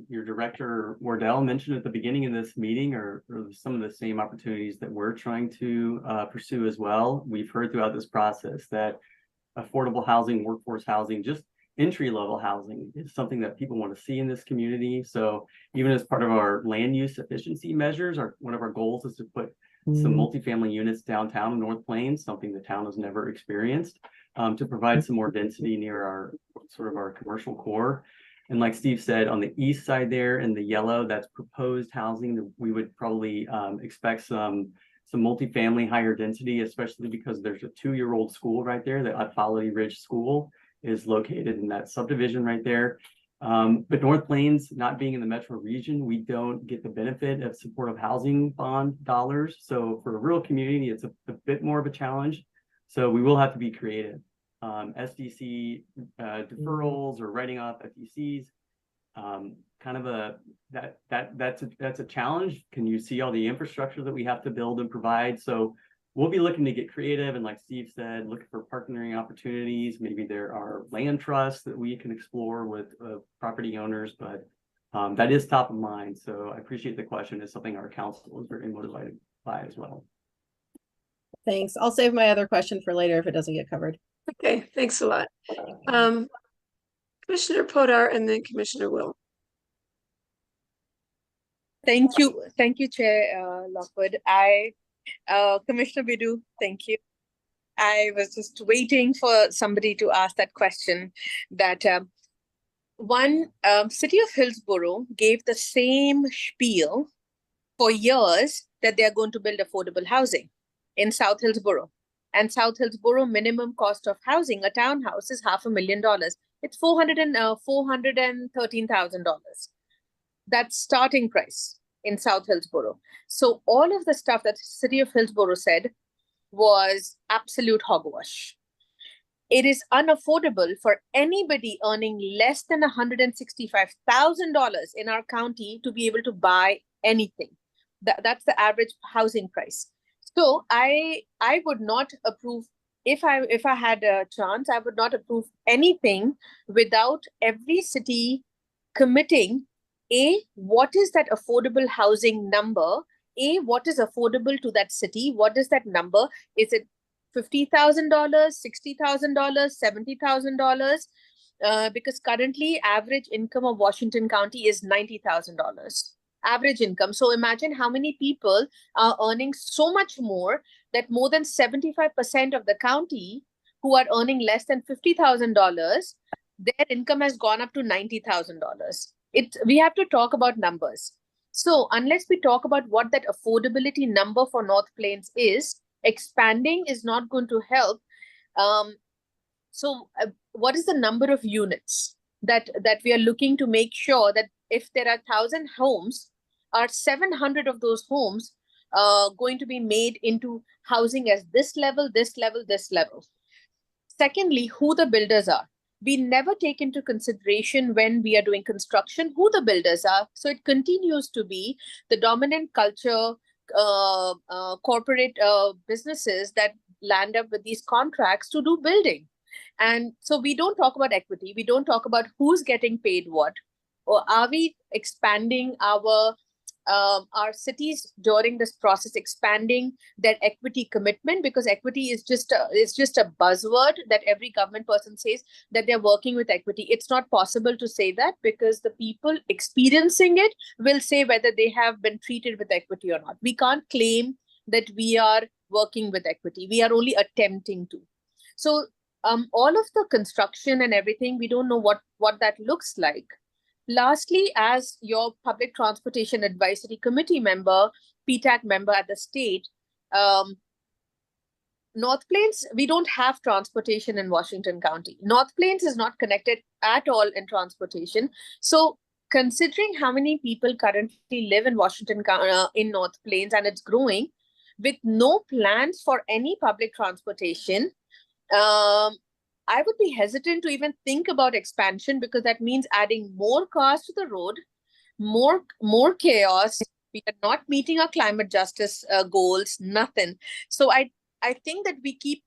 your director Wardell mentioned at the beginning of this meeting are some of the same opportunities that we're trying to pursue as well. We've heard throughout this process that affordable housing, workforce housing, just entry-level housing is something that people want to see in this community. So even as part of our land use efficiency measures, one of our goals is to put some multifamily units downtown in North Plains, something the town has never experienced, to provide some more density near our commercial core. And like Steve said, on the east side there in the yellow, that's proposed housing. We would probably expect some multifamily higher density, especially because there's a 2-year-old school right there. The Eufaula Ridge School is located in that subdivision right there. But North Plains, not being in the metro region, we don't get the benefit of supportive housing bond dollars. So for a rural community, it's a bit more of a challenge. So we will have to be creative. SDC deferrals or writing off FDCs, that's a challenge. Can you see all the infrastructure that we have to build and provide? So we'll be looking to get creative, and like Steve said, looking for partnering opportunities. Maybe there are land trusts that we can explore with property owners, but that is top of mind. So I appreciate the question. It's something our council is very motivated by as well. Thanks. I'll save my other question for later if it doesn't get covered. Okay, thanks a lot. Commissioner Podar and then Commissioner Will. Thank you, Chair Lockwood. Commissioner Bidu, thank you. I was just waiting for somebody to ask that question. That City of Hillsborough gave the same spiel for years that they are going to build affordable housing in South Hillsborough. And South Hillsborough minimum cost of housing, a townhouse, is $500,000. It's $413,000. That's starting price in South Hillsborough. So all of the stuff that the City of Hillsborough said was absolute hogwash. It is unaffordable for anybody earning less than $165,000 in our county to be able to buy anything. That's the average housing price. So I would not approve, if I had a chance, I would not approve anything without every city committing what is that affordable housing number? What is affordable to that city? What is that number? Is it $50,000, $60,000, $70,000? Because currently average income of Washington County is $90,000. Average income. So imagine how many people are earning so much more that more than 75% of the county who are earning less than $50,000, their income has gone up to $90,000. We have to talk about numbers. So unless we talk about what that affordability number for North Plains is, expanding is not going to help. So what is the number of units that we are looking to make sure that if there are 1,000 homes, are 700 of those homes going to be made into housing as this level, this level, this level? Secondly, who the builders are. We never take into consideration when we are doing construction who the builders are. So it continues to be the dominant culture, corporate businesses that land up with these contracts to do building. And so we don't talk about equity. We don't talk about who's getting paid what. Or are we expanding our are cities during this process expanding their equity commitment? Because equity is just a buzzword that every government person says that they're working with equity. It's not possible to say that, because the people experiencing it will say whether they have been treated with equity or not. We can't claim that we are working with equity. We are only attempting to. So all of the construction and everything, we don't know what that looks like. Lastly, as your Public Transportation Advisory Committee member, PTAC member at the state, North Plains, we don't have transportation in Washington County. North Plains is not connected at all in transportation. So considering how many people currently live in Washington, in North Plains, and it's growing, with no plans for any public transportation, I would be hesitant to even think about expansion, because that means adding more cars to the road, more chaos. We are not meeting our climate justice goals, nothing. So I think that we keep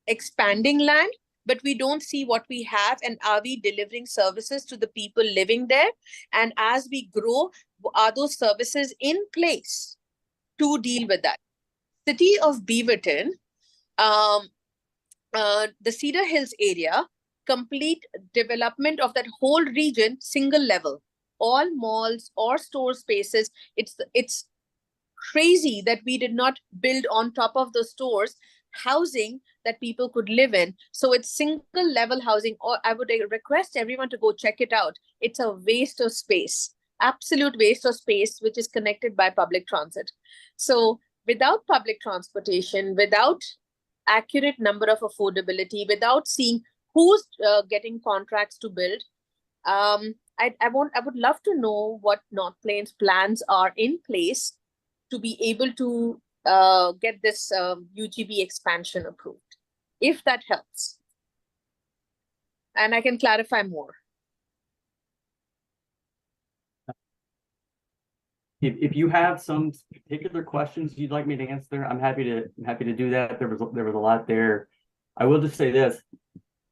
expanding land, but we don't see what we have, and are we delivering services to the people living there? And as we grow, are those services in place to deal with that? City of Beaverton, the Cedar Hills area, complete development of that whole region, single level, all malls or store spaces. It's crazy that we did not build on top of the stores housing that people could live in. So it's single level housing, or I would request everyone to go check it out. It's a waste of space, absolute waste of space, which is connected by public transit. So without public transportation, without accurate number of affordability, without seeing who's getting contracts to build, I would love to know what North Plains plans are in place to be able to get this UGB expansion approved, if that helps. And I can clarify more. If you have some particular questions you'd like me to answer, I'm happy to do that. There was a lot there. I will just say this.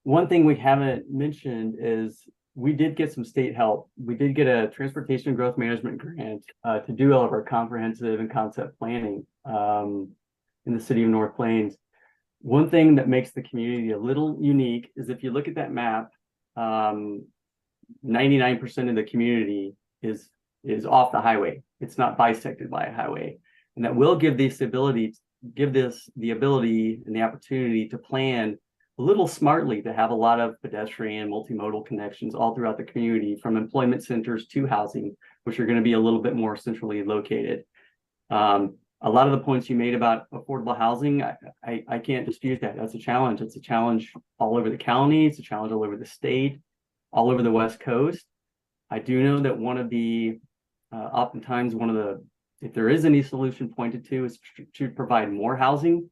One thing we haven't mentioned is we did get some state help. We did get a transportation growth management grant to do all of our comprehensive and concept planning in the city of North Plains. One thing that makes the community a little unique is if you look at that map, 99% of the community is off the highway. It's not bisected by a highway, and that will give this the ability and the opportunity to plan a little smartly, to have a lot of pedestrian multimodal connections all throughout the community, from employment centers to housing, which are going to be a little bit more centrally located. A lot of the points you made about affordable housing, I can't dispute that. That's a challenge. It's a challenge all over the county. It's a challenge all over the state, all over the West Coast. I do know that oftentimes if there is any solution pointed to, is to provide more housing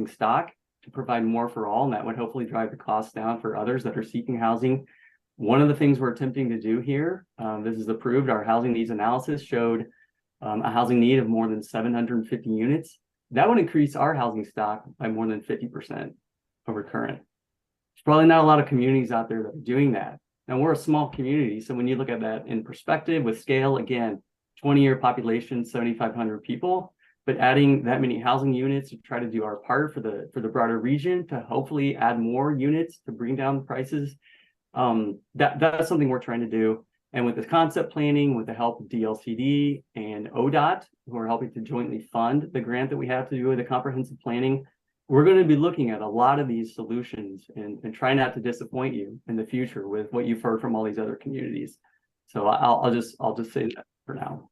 stock, to provide more for all, and that would hopefully drive the costs down for others that are seeking housing. One of the things we're attempting to do here, this is approved, our housing needs analysis showed a housing need of more than 750 units. That would increase our housing stock by more than 50% over current. There's probably not a lot of communities out there that are doing that. Now, we're a small community, so when you look at that in perspective with scale, again, 20-year population, 7,500 people, but adding that many housing units to try to do our part for the broader region to hopefully add more units to bring down prices, that's something we're trying to do. And with the concept planning, with the help of DLCD and ODOT, who are helping to jointly fund the grant that we have to do with the comprehensive planning, we're going to be looking at a lot of these solutions and try not to disappoint you in the future with what you've heard from all these other communities. So I'll just say that for now.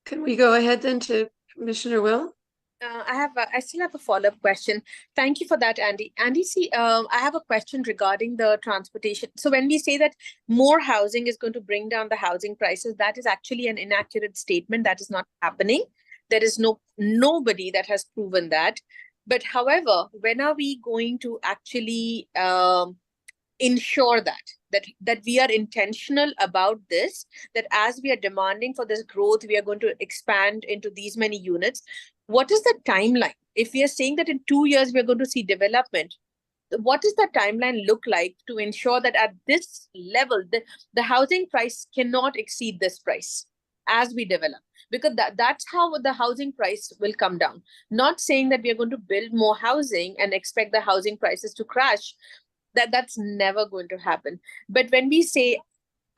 Can we go ahead then to Commissioner Will? I still have a follow-up question. Thank you for that, Andy. Andy, I have a question regarding the transportation. So when we say that more housing is going to bring down the housing prices, that is actually an inaccurate statement. That is not happening. There is nobody that has proven that. But however, when are we going to actually ensure that we are intentional about this, that as we are demanding for this growth, we are going to expand into these many units? What is the timeline? If we are saying that in 2 years, we are going to see development, what does the timeline look like to ensure that at this level, the housing price cannot exceed this price as we develop? Because that's how the housing price will come down. Not saying that we are going to build more housing and expect the housing prices to crash. That's never going to happen. But when we say,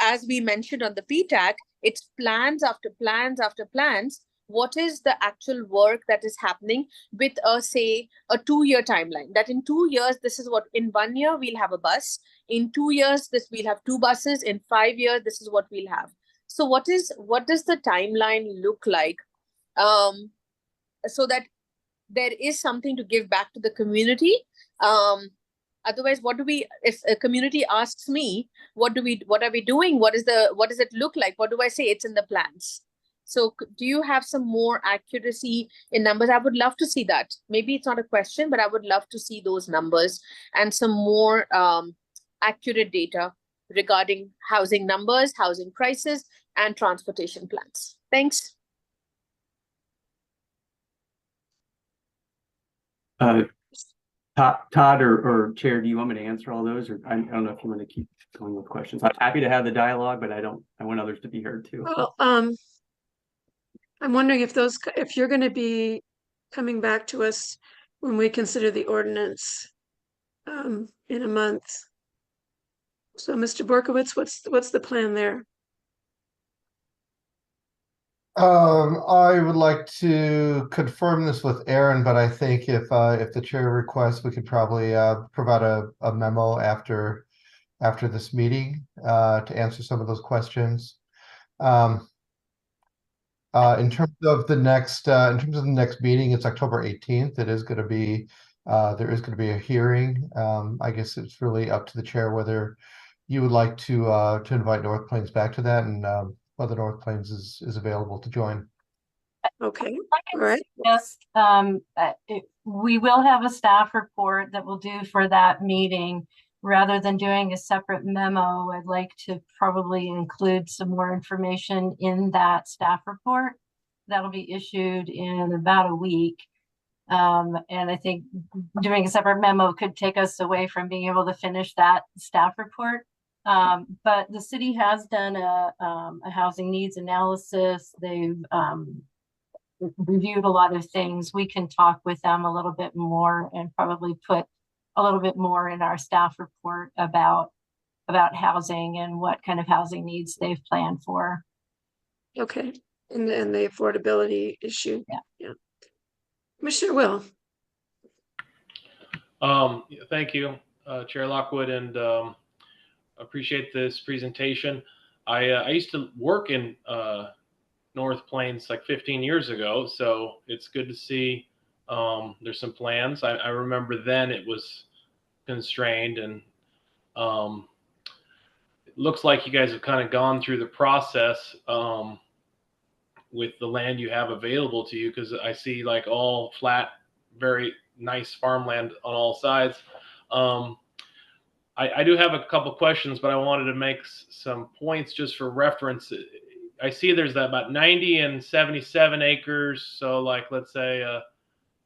as we mentioned on the PTAC, it's plans after plans after plans. What is the actual work that is happening with say a 2-year timeline? That in 2 years, this is what, in 1 year, we'll have a bus. In 2 years, we'll have 2 buses. In 5 years, this is what we'll have. So what does the timeline look like? So that there is something to give back to the community. Otherwise, if a community asks me, what are we doing? What does it look like? What do I say? It's in the plans. So do you have some more accuracy in numbers? I would love to see that. Maybe it's not a question, but I would love to see those numbers and some more accurate data regarding housing numbers, housing prices, and transportation plans. Thanks. Todd or Chair, do you want me to answer all those, or I don't know if you want to keep going with questions? I'm happy to have the dialogue, but I want others to be heard too. Well, I'm wondering if you're going to be coming back to us when we consider the ordinance in a month. So, Mr. Borkowitz, what's the plan there? I would like to confirm this with Aaron, but I think if the chair requests, we could probably provide a memo after this meeting to answer some of those questions. In terms of the next meeting, it's October 18th. It is going to be there is going to be a hearing. I guess it's really up to the chair whether you would like to invite North Plains back to that, and whether North Plains is available to join. Okay, all right. Yes, we will have a staff report that we'll do for that meeting. Rather than doing a separate memo, I'd like to probably include some more information in that staff report. That'll be issued in about a week. And I think doing a separate memo could take us away from being able to finish that staff report. But the city has done a housing needs analysis. They've reviewed a lot of things. We can talk with them a little bit more and probably put a little bit more in our staff report about housing and what kind of housing needs they've planned for. Okay, and the affordability issue. Yeah. Commissioner Will. Thank you, Chair Lockwood, and appreciate this presentation. I used to work in North Plains like 15 years ago, so it's good to see there's some plans. I remember then it was constrained, and it looks like you guys have kind of gone through the process with the land you have available to you, because I see like all flat, very nice farmland on all sides. I do have a couple questions, but I wanted to make some points just for reference. I see there's about 90 and 77 acres, so like let's say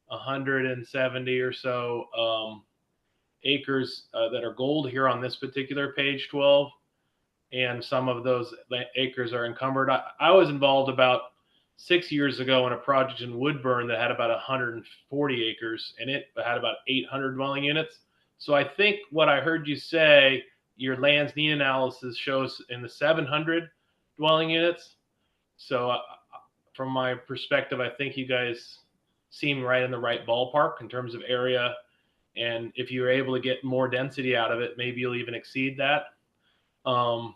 170 or so acres that are gold here on this particular page 12, and some of those acres are encumbered. I was involved about 6 years ago in a project in Woodburn that had about 140 acres, and it had about 800 dwelling units. So I think what I heard you say, your land's need analysis shows in the 700 dwelling units. So from my perspective, I think you guys seem right in the right ballpark in terms of area. And if you're able to get more density out of it, maybe you'll even exceed that. So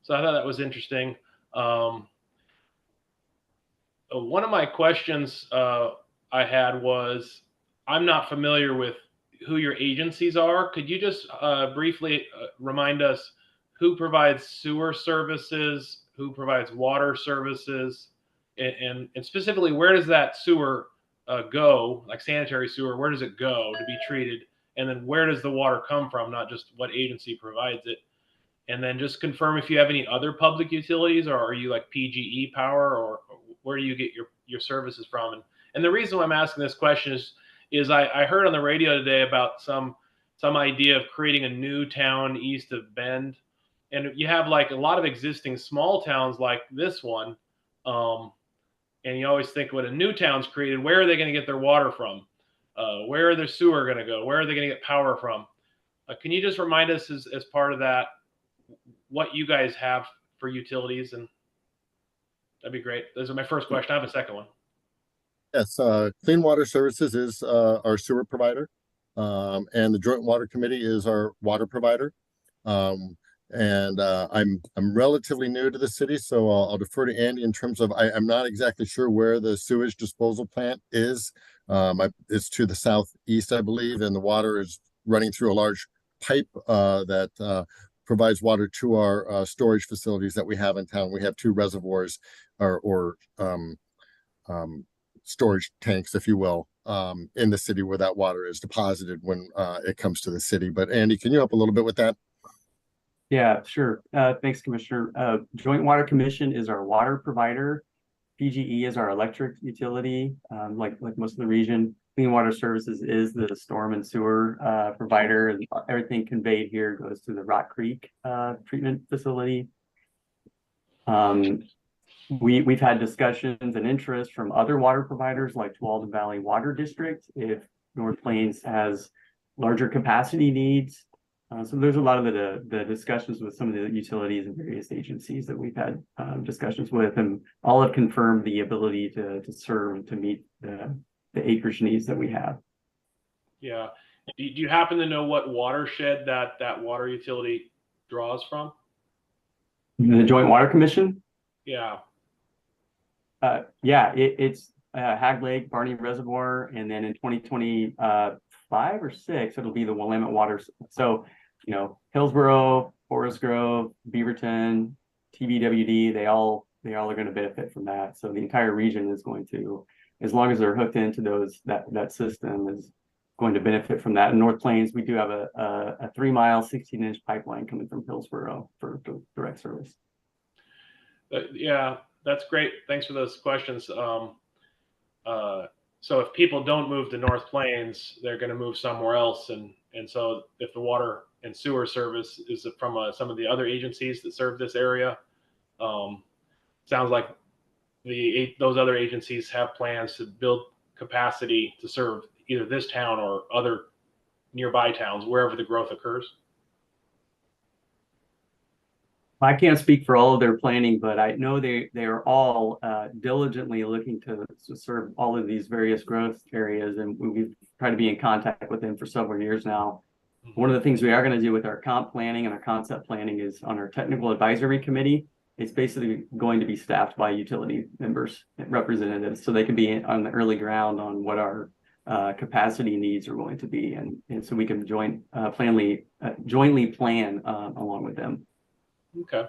I thought that was interesting. One of my questions I had was, I'm not familiar with who your agencies are. Could you just briefly remind us who provides sewer services, who provides water services, and specifically where does that sewer go, like sanitary sewer, where does it go to be treated? And then where does the water come from, not just what agency provides it? And then just confirm if you have any other public utilities, or are you like PGE Power, or where do you get your services from? And the reason why I'm asking this question is I heard on the radio today about some some idea of creating a new town east of Bend. And you have like a lot of existing small towns like this one. And you always think when a new town's created, where are they going to get their water from? Where are their sewer going to go? Where are they going to get power from? Can you just remind us as part of that, what you guys have for utilities? And that'd be great. Those are my first question. I have a second one. Yes, Clean Water Services is our sewer provider, and the Joint Water Committee is our water provider. I'm relatively new to the city, so I'll defer to Andy in terms of I'm not exactly sure where the sewage disposal plant is. It's to the southeast, I believe, and the water is running through a large pipe that provides water to our storage facilities that we have in town. We have 2 reservoirs or storage tanks, if you will, in the city where that water is deposited when it comes to the city. But Andy, can you help a little bit with that? Yeah, sure. Thanks, Commissioner. Joint Water Commission is our water provider. PGE is our electric utility, like most of the region. Clean Water Services is the storm and sewer provider, and everything conveyed here goes to the Rock Creek treatment facility. We've had discussions and interest from other water providers like Tualatin Valley Water District if North Plains has larger capacity needs. So there's a lot of the discussions with some of the utilities and various agencies that we've had discussions with, and all have confirmed the ability to serve and to meet the acreage needs that we have. Yeah. Do you happen to know what watershed that water utility draws from? The Joint Water Commission? Yeah. It's Hag Lake, Barney Reservoir, and then in 2025 or 6, it'll be the Willamette Water. So, Hillsborough, Forest Grove, Beaverton, TBWD, they all are going to benefit from that. So the entire region is going to, as long as they're hooked into that system, is going to benefit from that. In North Plains, we do have a 3-mile, 16-inch pipeline coming from Hillsborough for direct service. Yeah, that's great. Thanks for those questions. So if people don't move to North Plains, they're going to move somewhere else. And so if the water and sewer service is from some of the other agencies that serve this area, sounds like those other agencies have plans to build capacity to serve either this town or other nearby towns, wherever the growth occurs. I can't speak for all of their planning, but I know they are all diligently looking to serve all of these various growth areas, and we've tried to be in contact with them for several years now. One of the things we are going to do with our comp planning and our concept planning is on our technical advisory committee. It's basically going to be staffed by utility members and representatives, so they can be on the early ground on what our capacity needs are going to be, and so we can jointly plan along with them. Okay.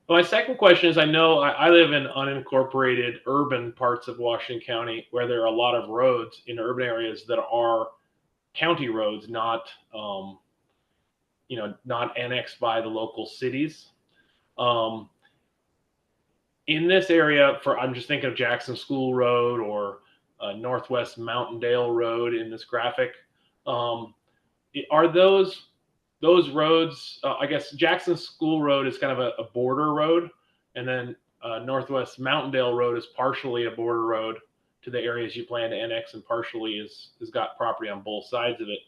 Well, my second question is, I know I live in unincorporated urban parts of Washington County where there are a lot of roads in urban areas that are county roads, not annexed by the local cities. In this area, I'm just thinking of Jackson School Road or Northwest Mountaindale Road in this graphic. Are those roads, I guess Jackson School Road is kind of a border road, and then Northwest Mountaindale Road is partially a border road to the areas you plan to annex, and partially has got property on both sides of it.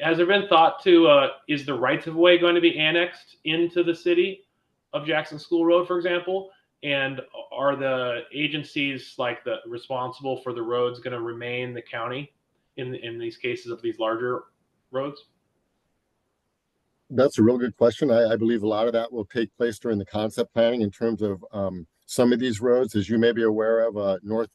Has there been thought to, is the rights of way going to be annexed into the city of Jackson School Road, for example? And are the agencies responsible for the roads going to remain the county in these cases of these larger roads? That's a real good question. I believe a lot of that will take place during the concept planning in terms of some of these roads. As you may be aware of, North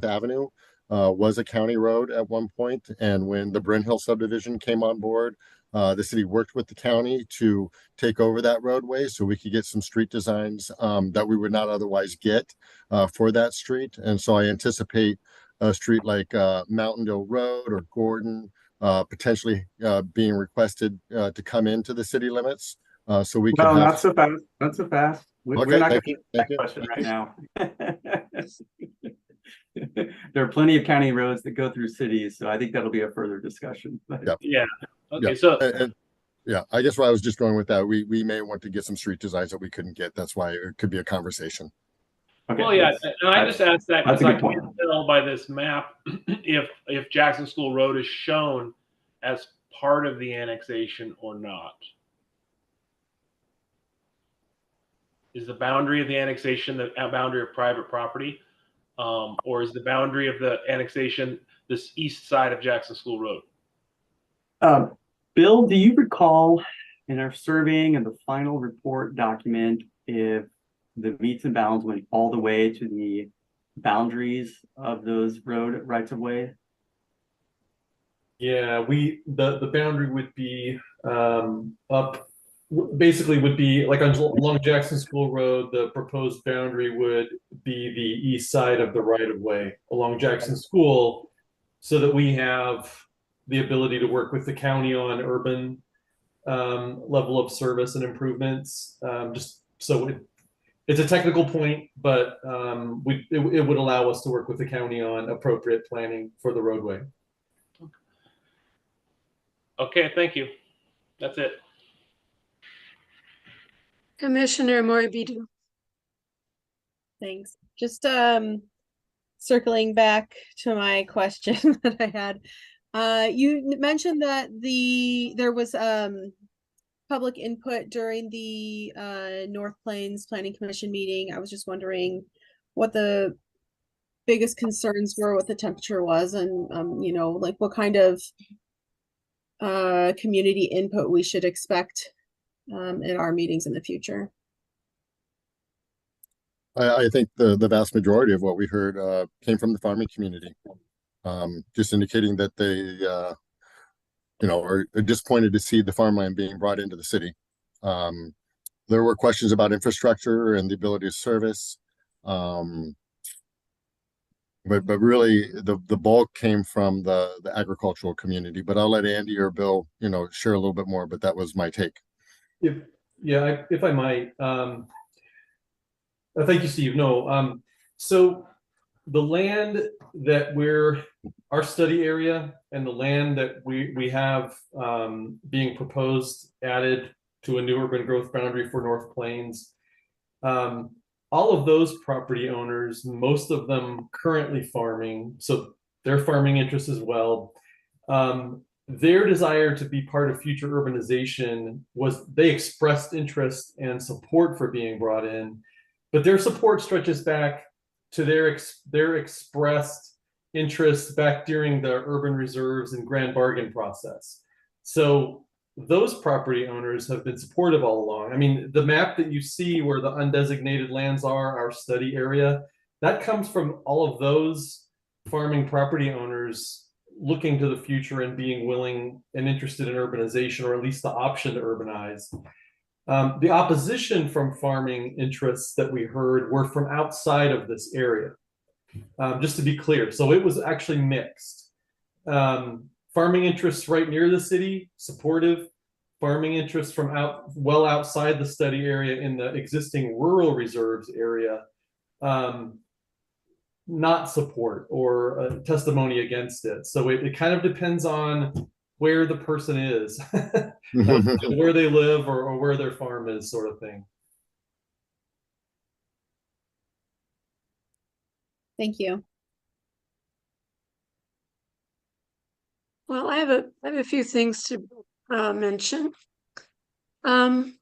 Avenue was a county road at one point. And when the Bryn Hill subdivision came on board, the city worked with the county to take over that roadway so we could get some street designs that we would not otherwise get for that street. And so I anticipate a street like Mountaindale Road or Gordon potentially being requested to come into the city limits. So we can not so fast. Not so fast. We're not going to that question right now. There are plenty of county roads that go through cities, so I think that'll be a further discussion. Yep. Yeah, Okay, Yeah, so yeah, I guess where I was just going with that, we may want to get some street designs that we couldn't get. That's why it could be a conversation. Okay, well, yeah, and I that's- just asked that that's because a I good point. can't tell by this map if Jackson School Road is shown as part of the annexation or not. Is the boundary of the annexation the boundary of private property, or is the boundary of the annexation this east side of Jackson School Road? Bill, do you recall in our surveying and the final report document if the meets and bounds went all the way to the boundaries of those road rights of way? Yeah, the boundary would be up, basically would be like along Jackson School Road. The proposed boundary would be the east side of the right of way along Jackson School, so that we have the ability to work with the county on urban level of service and improvements. Just so it's a technical point, but it would allow us to work with the county on appropriate planning for the roadway. Okay, thank you. That's it. Commissioner Morbido. Thanks. Just circling back to my question that I had. You mentioned that there was public input during the North Plains Planning Commission meeting. I was just wondering what the biggest concerns were, what the temperature was, and you know, like what kind of community input we should expect in our meetings in the future. I think the vast majority of what we heard came from the farming community, just indicating that they, are disappointed to see the farmland being brought into the city. There were questions about infrastructure and the ability to service, but really the bulk came from the agricultural community. But I'll let Andy or Bill, share a little bit more. But that was my take. If I might. Thank you, Steve. No, so the land that our study area and the land that we have being proposed added to a new urban growth boundary for North Plains, all of those property owners, most of them currently farming, so their farming interests as well. Their desire to be part of future urbanization they expressed interest and support for being brought in. But their support stretches back to their expressed interests back during the urban reserves and grand bargain process. So those property owners have been supportive all along. I mean, the map that you see where the undesignated lands are, our study area, that comes from all of those farming property owners looking to the future and being willing and interested in urbanization, or at least the option to urbanize. The opposition from farming interests that we heard were from outside of this area, just to be clear. So it was actually mixed. Farming interests right near the city, supportive. Farming interests from well outside the study area in the existing rural reserves area, not support or testimony against it. So it kind of depends on where the person is, where they live or where their farm is, sort of thing. Thank you. Well, I have a few things to mention. One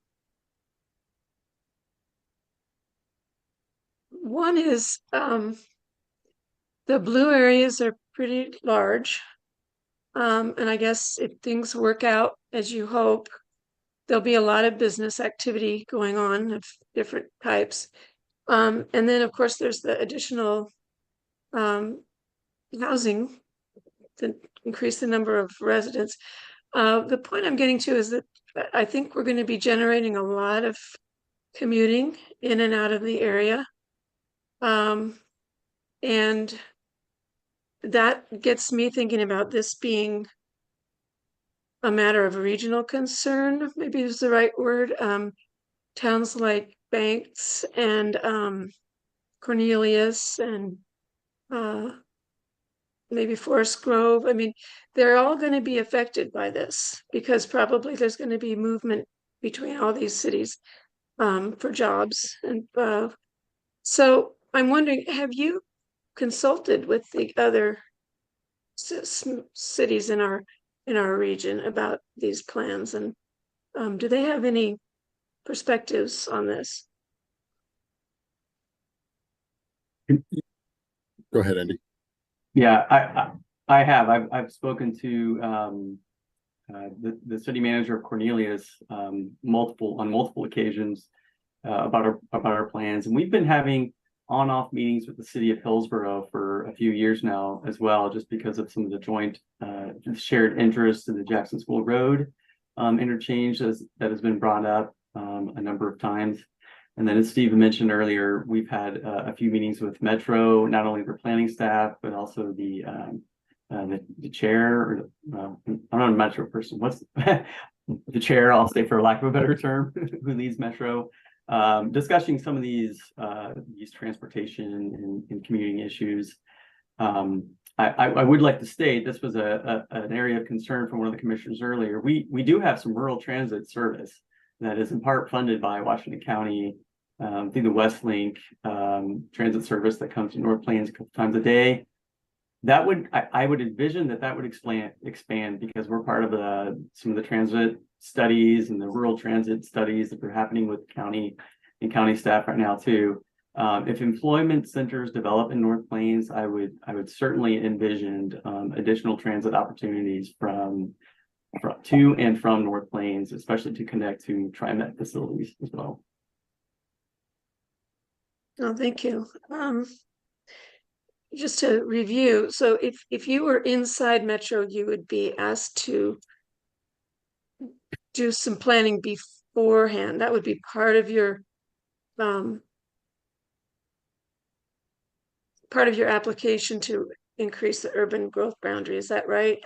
is the blue areas are pretty large. And I guess if things work out as you hope, there'll be a lot of business activity going on of different types. And then, of course, there's the additional housing to increase the number of residents. The point I'm getting to is that I think we're going to be generating a lot of commuting in and out of the area. And that gets me thinking about this being a matter of regional concern, maybe is the right word. Towns like Banks and Cornelius and maybe Forest Grove. I mean, they're all going to be affected by this because probably there's going to be movement between all these cities for jobs. And so I'm wondering, have you consulted with the other cities in our region about these plans, and do they have any perspectives on this? Go ahead, Andy. Yeah, I have. I've spoken to the city manager of Cornelius on multiple occasions about our plans, and we've been having on-off meetings with the city of Hillsborough for a few years now as well, just because of some of the joint shared interests in the Jackson School Road interchange that has been brought up a number of times. And then, as Steve mentioned earlier, we've had a few meetings with Metro, not only their planning staff, but also the chair, or I'm not a Metro person. What's the chair, I'll say for lack of a better term, who leads Metro, discussing some of these transportation and commuting issues. I would like to state this was an area of concern from one of the commissioners earlier. We do have some rural transit service that is in part funded by Washington County through the Westlink transit service that comes to North Plains a couple times a day. That would I would envision that would expand because we're part of some of the transit studies and the rural transit studies that are happening with county and county staff right now too. If employment centers develop in North Plains, I would certainly envision additional transit opportunities to and from North Plains, especially to connect to TriMet facilities as well. Oh, thank you. Just to review, so if you were inside Metro, you would be asked to do some planning beforehand. That would be part of your application to increase the urban growth boundary. Is that right?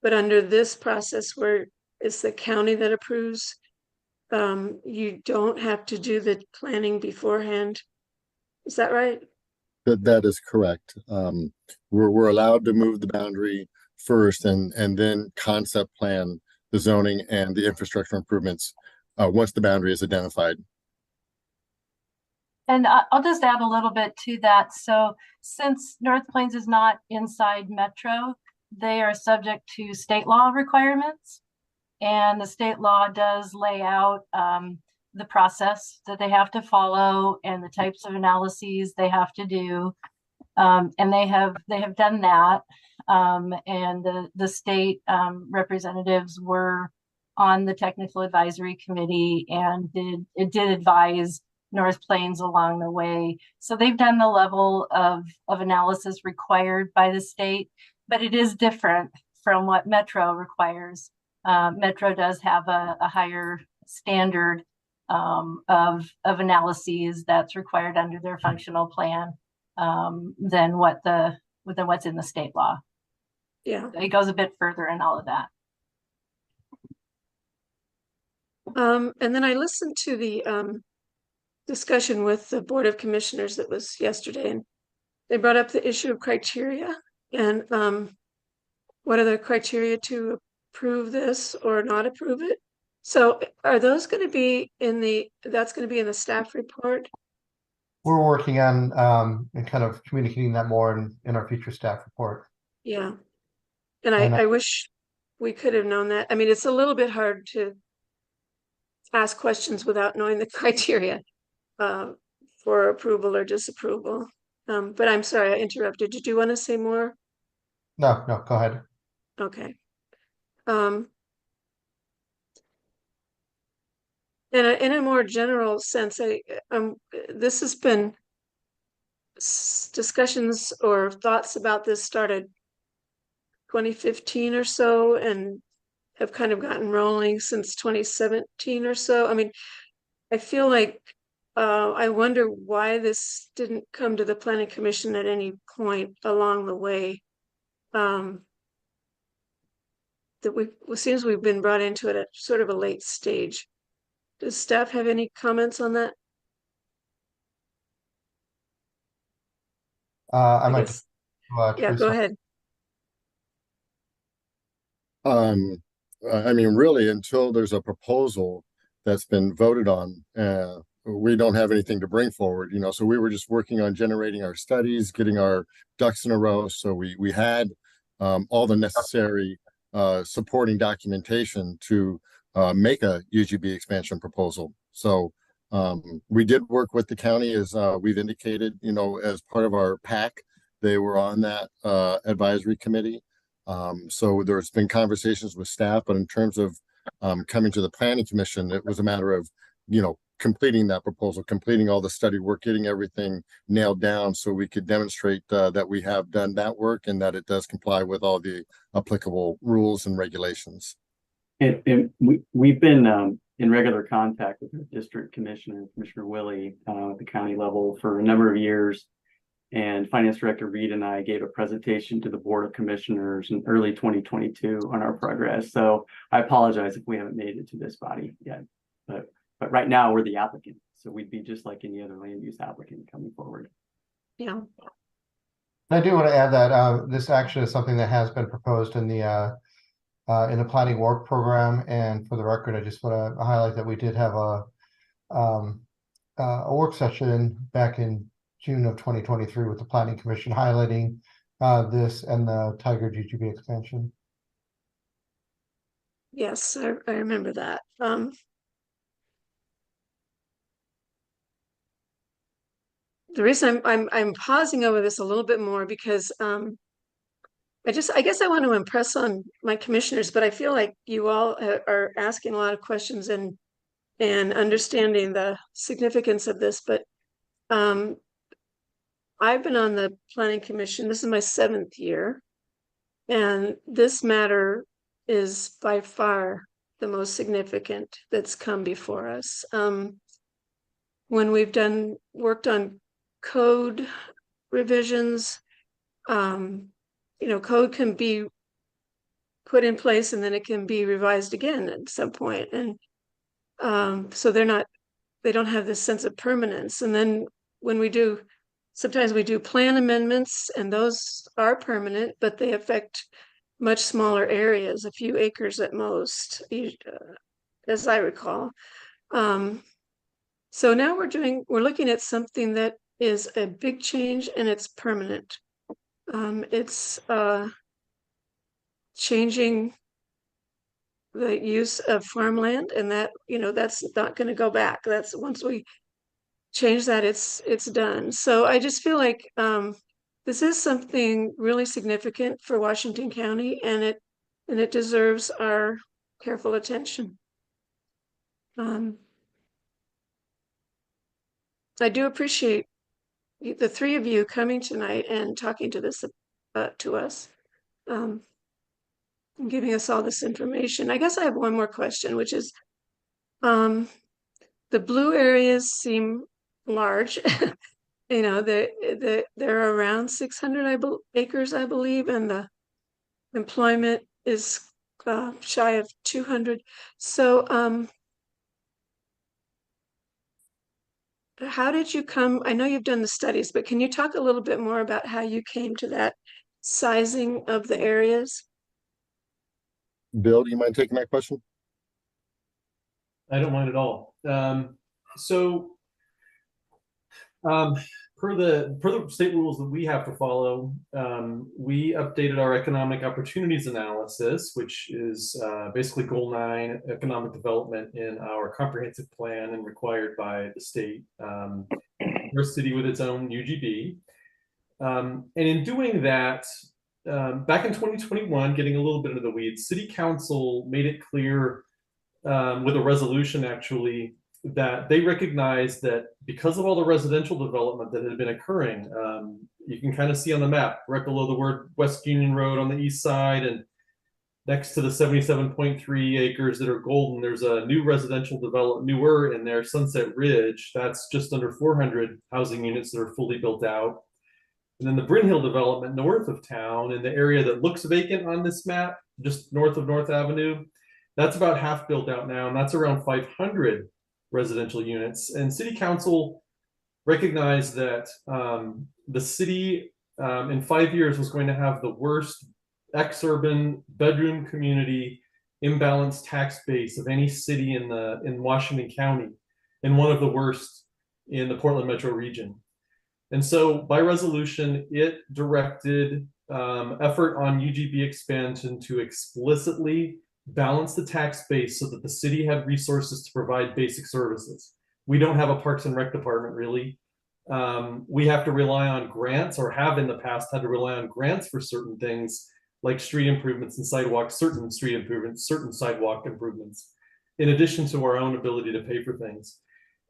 But under this process where it's the county that approves, you don't have to do the planning beforehand. Is that right? That is correct. We're allowed to move the boundary first and then concept plan the zoning and the infrastructure improvements once the boundary is identified. And I'll just add a little bit to that. So since North Plains is not inside Metro, they are subject to state law requirements. And the state law does lay out the process that they have to follow and the types of analyses they have to do. And they have done that. And the state representatives were on the technical advisory committee and did advise North Plains along the way. So they've done the level of analysis required by the state, but it is different from what Metro requires. Metro does have a higher standard of analyses that's required under their functional plan than what's in the state law. Yeah, it goes a bit further in all of that. And then I listened to the discussion with the Board of Commissioners that was yesterday, and they brought up the issue of criteria and what are the criteria to approve this or not approve it. So are those going to be that's going to be in the staff report? We're working on and kind of communicating that more in our future staff report. Yeah. And I wish we could have known that. I mean, it's a little bit hard to ask questions without knowing the criteria for approval or disapproval. But I'm sorry, I interrupted. Did you want to say more? No, go ahead. Okay. In a more general sense, this has been discussions or thoughts about this started 2015 or so and have kind of gotten rolling since 2017 or so. I mean, I feel like I wonder why this didn't come to the Planning Commission at any point along the way. It seems we've been brought into it at sort of a late stage. Does staff have any comments on that? I might guess, just, yeah, go ahead. I mean, really, until there's a proposal that's been voted on, we don't have anything to bring forward, you know, so we were just working on generating our studies, getting our ducks in a row. So we had all the necessary supporting documentation to make a UGB expansion proposal. So we did work with the county, as we've indicated, you know, as part of our PAC. They were on that advisory committee. So there's been conversations with staff, but in terms of coming to the planning commission, it was a matter of, you know, completing that proposal, completing all the study work, getting everything nailed down so we could demonstrate that we have done that work and that it does comply with all the applicable rules and regulations. And we've been in regular contact with the district commissioner, Commissioner Willie, at the county level for a number of years. And Finance Director Reed and I gave a presentation to the Board of Commissioners in early 2022 on our progress. So I apologize if we haven't made it to this body yet, but right now we're the applicant. So we'd be just like any other land use applicant coming forward. Yeah. I do want to add that this actually is something that has been proposed in the planning work program. And for the record, I just want to highlight that we did have a work session back in June of 2023 with the Planning Commission highlighting this and the Tiger GGB expansion. Yes, I remember that. The reason I'm pausing over this a little bit more because I guess I want to impress on my commissioners, but I feel like you all are asking a lot of questions and understanding the significance of this. But I've been on the Planning Commission. This is my 7th year, and this matter is by far the most significant that's come before us. When we've worked on code revisions, you know, code can be put in place and then it can be revised again at some point. And so they don't have this sense of permanence. And then when sometimes we do plan amendments and those are permanent, but they affect much smaller areas, a few acres at most, as I recall. So now we're looking at something that is a big change and it's permanent. It's changing the use of farmland, and that, you know, that's not going to go back. That's once we change that, it's done. So I just feel like this is something really significant for Washington County, and it deserves our careful attention. I do appreciate the 3 of you coming tonight and talking to us, and giving us all this information. I guess I have one more question, which is, the blue areas seem large. You know, they're around 600 acres, I believe, and the employment is shy of 200. So, how did you come? I know you've done the studies, but can you talk a little bit more about how you came to that sizing of the areas? Bill, do you mind taking that question? I don't mind at all. Per the state rules that we have to follow, we updated our economic opportunities analysis, which is basically goal 9, economic development in our comprehensive plan and required by the state, our city with its own UGB. And in doing that, back in 2021, getting a little bit into the weeds, City Council made it clear with a resolution actually that they recognize that because of all the residential development that had been occurring, you can kind of see on the map right below the word West Union Road on the east side, and next to the 77.3 acres that are golden, there's a new residential development, newer in there, Sunset Ridge. That's just under 400 housing units that are fully built out. And then the Bryn Hill development north of town, in the area that looks vacant on this map, just north of North Avenue, that's about half built out now, and that's around 500 residential units. And City Council recognized that the city in 5 years was going to have the worst exurban, bedroom community, imbalanced tax base of any city in Washington County, and one of the worst in the Portland metro region. And so by resolution, it directed effort on UGB expansion to explicitly balance the tax base so that the city had resources to provide basic services. We don't have a Parks and Rec department, really. We have to rely on grants, or have in the past had to rely on grants for certain things like street improvements and sidewalks, certain street improvements, certain sidewalk improvements, in addition to our own ability to pay for things.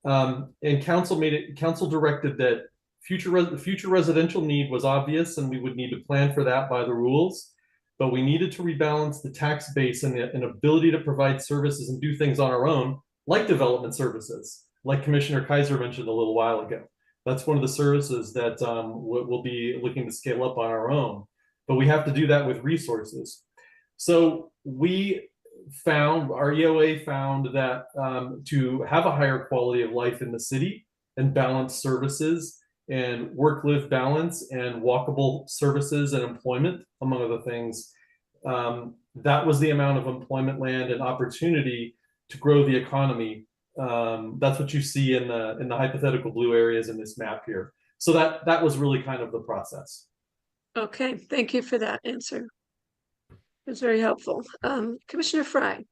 And council directed that future residential need was obvious, and we would need to plan for that by the rules, but we needed to rebalance the tax base and an ability to provide services and do things on our own, like development services, like Commissioner Kaiser mentioned a little while ago. That's one of the services that we'll be looking to scale up on our own, but we have to do that with resources. So our EOA found that to have a higher quality of life in the city and balance services and work-live balance and walkable services and employment, among other things, that was the amount of employment land and opportunity to grow the economy. That's what you see in the hypothetical blue areas in this map here. So that was really kind of the process. Okay, thank you for that answer. It was very helpful. Commissioner Fry.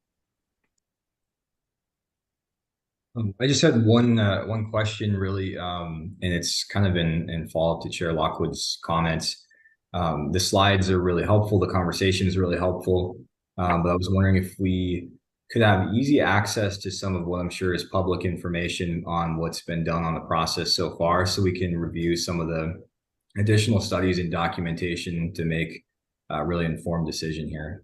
I just had one question, really, and it's kind of in follow-up to Chair Lockwood's comments. The slides are really helpful. The conversation is really helpful. But I was wondering if we could have easy access to some of what I'm sure is public information on what's been done on the process so far, so we can review some of the additional studies and documentation to make a really informed decision here.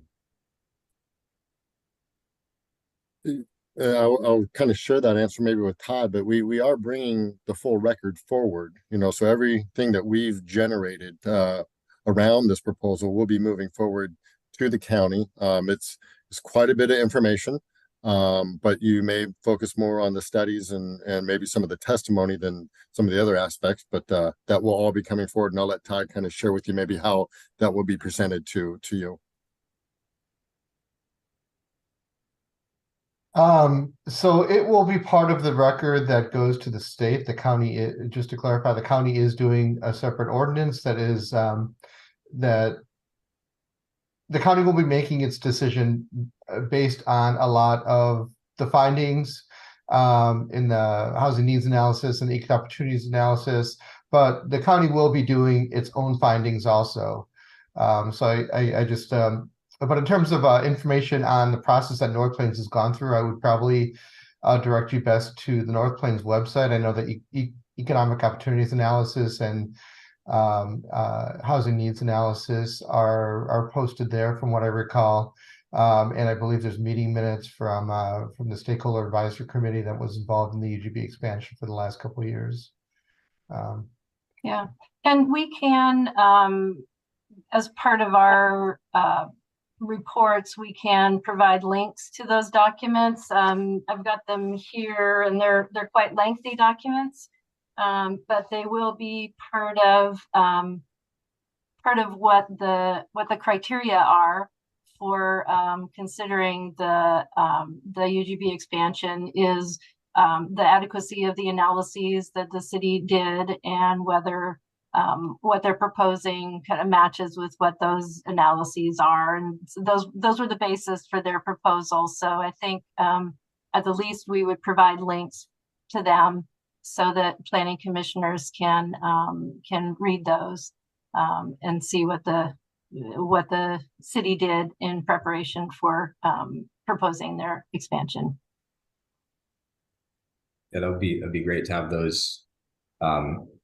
I'll kind of share that answer maybe with Todd, but we are bringing the full record forward, so everything that we've generated around this proposal will be moving forward to the county. It's quite a bit of information, but you may focus more on the studies and maybe some of the testimony than some of the other aspects, but that will all be coming forward, and I'll let Todd kind of share with you maybe how that will be presented to you. So it will be part of the record that goes to the state. The county, just to clarify, the county is doing a separate ordinance that is that the county will be making its decision based on a lot of the findings in the housing needs analysis and the economic opportunities analysis, but the county will be doing its own findings also. So I just but in terms of information on the process that North Plains has gone through, I would probably direct you best to the North Plains website. I know that economic opportunities analysis and housing needs analysis are posted there, from what I recall. And I believe there's meeting minutes from the Stakeholder Advisory Committee that was involved in the UGB expansion for the last couple of years. Yeah, and we can, as part of our reports, we can provide links to those documents. I've got them here, and they're quite lengthy documents, but they will be part of what the criteria are for considering the UGB expansion is the adequacy of the analyses that the city did, and whether what they're proposing kind of matches with what those analyses are. And so those were the basis for their proposal. So I think at the least we would provide links to them so that planning commissioners can read those and see what the city did in preparation for proposing their expansion. Yeah, that'd be great to have those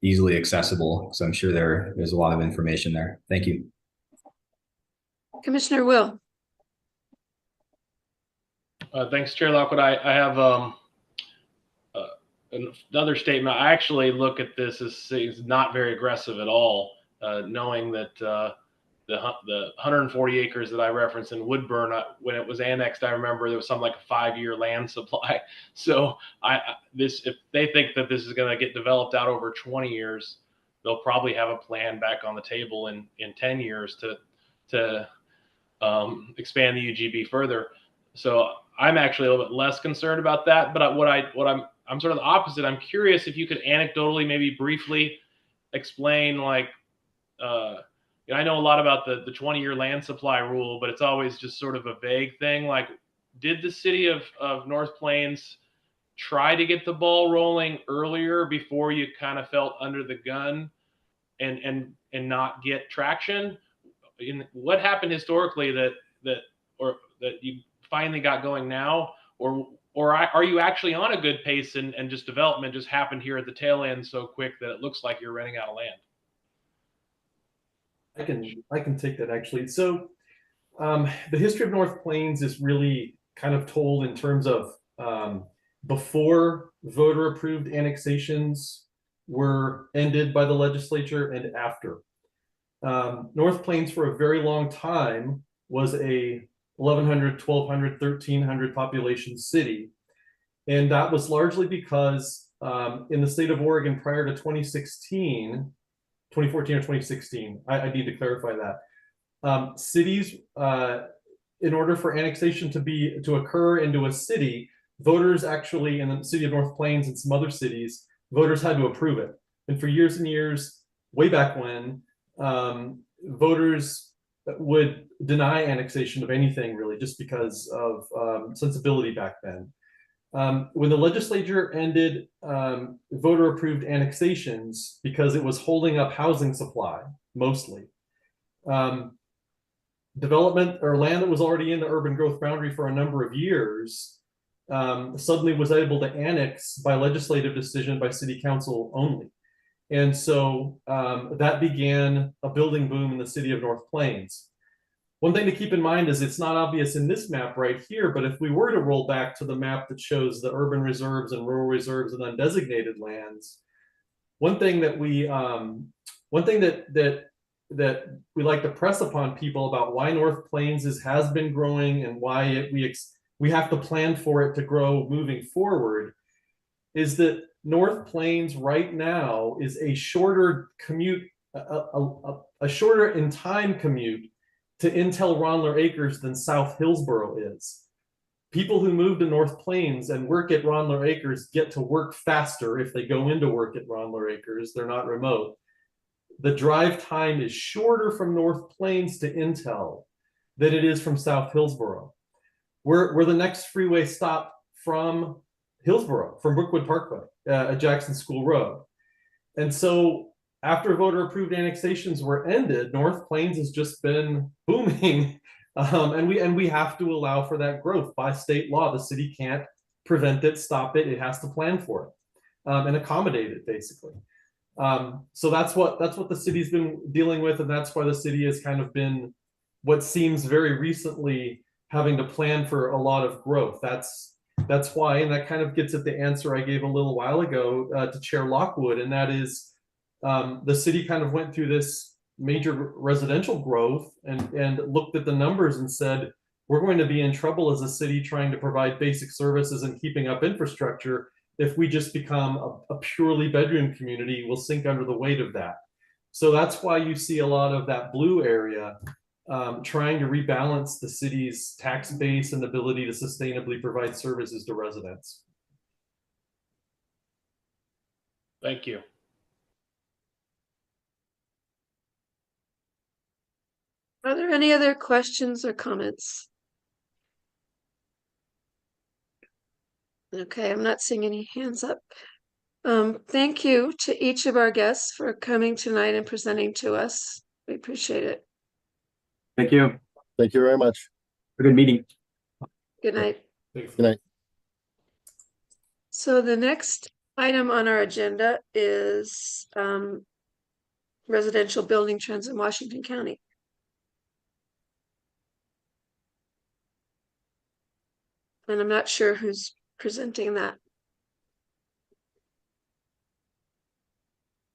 easily accessible. So I'm sure there's a lot of information there. Thank you. Commissioner Will. Thanks, Chair Lockwood. I have another statement. I actually look at this as not very aggressive at all, knowing that the 140 acres that I referenced in Woodburn, when it was annexed, I remember there was something like a 5-year land supply. So if they think that this is going to get developed out over 20 years, they'll probably have a plan back on the table in 10 years to expand the UGB further. So I'm actually a little bit less concerned about that. But I'm sort of the opposite. I'm curious if you could anecdotally, maybe briefly, explain like. I know a lot about the 20-year land supply rule, but it's always just sort of a vague thing. Like, did the city of North Plains try to get the ball rolling earlier before you kind of felt under the gun and not get traction? What happened historically that you finally got going now, or are you actually on a good pace and just development just happened here at the tail end so quick that it looks like you're running out of land? I can take that actually. So the history of North Plains is really kind of told in terms of before voter approved annexations were ended by the legislature and after. North Plains for a very long time was a 1,100, 1,200, 1,300 population city. And that was largely because in the state of Oregon prior to 2016, 2014 or 2016, I need to clarify that. Cities, in order for annexation to occur into a city, voters actually, in the city of North Plains and some other cities, voters had to approve it. And for years and years, way back when, voters would deny annexation of anything really, just because of sensibility back then. When the legislature ended voter approved annexations because it was holding up housing supply mostly, development or land that was already in the urban growth boundary for a number of years suddenly was able to annex by legislative decision by city council only. And so that began a building boom in the city of North Plains. One thing to keep in mind is it's not obvious in this map right here, but if we were to roll back to the map that shows the urban reserves and rural reserves and undesignated lands, one thing that we like to press upon people about why North Plains has been growing and why we have to plan for it to grow moving forward is that North Plains right now is a shorter commute, a shorter in time commute to Intel Ronler Acres than South Hillsborough is. People who move to North Plains and work at Ronler Acres get to work faster if they go into work at Ronler Acres. They're not remote. The drive time is shorter from North Plains to Intel than it is from South Hillsborough. We're the next freeway stop from Hillsborough, from Brookwood Parkway at Jackson School Road. And so after voter approved annexations were ended, North Plains has just been booming. And we have to allow for that growth by state law. The city can't prevent it, stop it. It has to plan for it and accommodate it basically. So that's what the city's been dealing with. And that's why the city has kind of been what seems very recently having to plan for a lot of growth. That's why, and that kind of gets at the answer I gave a little while ago to Chair Lockwood, and that is the city kind of went through this major residential growth and looked at the numbers and said, we're going to be in trouble as a city trying to provide basic services and keeping up infrastructure. If we just become a purely bedroom community, we'll sink under the weight of that. So that's why you see a lot of that blue area trying to rebalance the city's tax base and ability to sustainably provide services to residents. Thank you. Are there any other questions or comments? Okay, I'm not seeing any hands up. Thank you to each of our guests for coming tonight and presenting to us. We appreciate it. Thank you. Thank you very much. A good meeting. Good night. Good night. So the next item on our agenda is residential building trends in Washington County. And I'm not sure who's presenting that.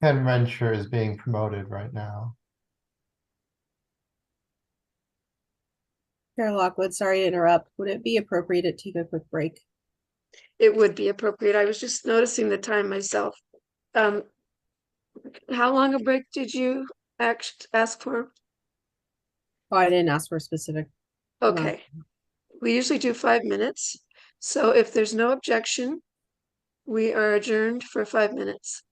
Ken Rensher is being promoted right now. Chair Lockwood, sorry to interrupt. Would it be appropriate to take a quick break? It would be appropriate. I was just noticing the time myself. How long a break did you ask for? Oh, I didn't ask for a specific. Okay. We usually do 5 minutes. So if there's no objection, we are adjourned for 5 minutes.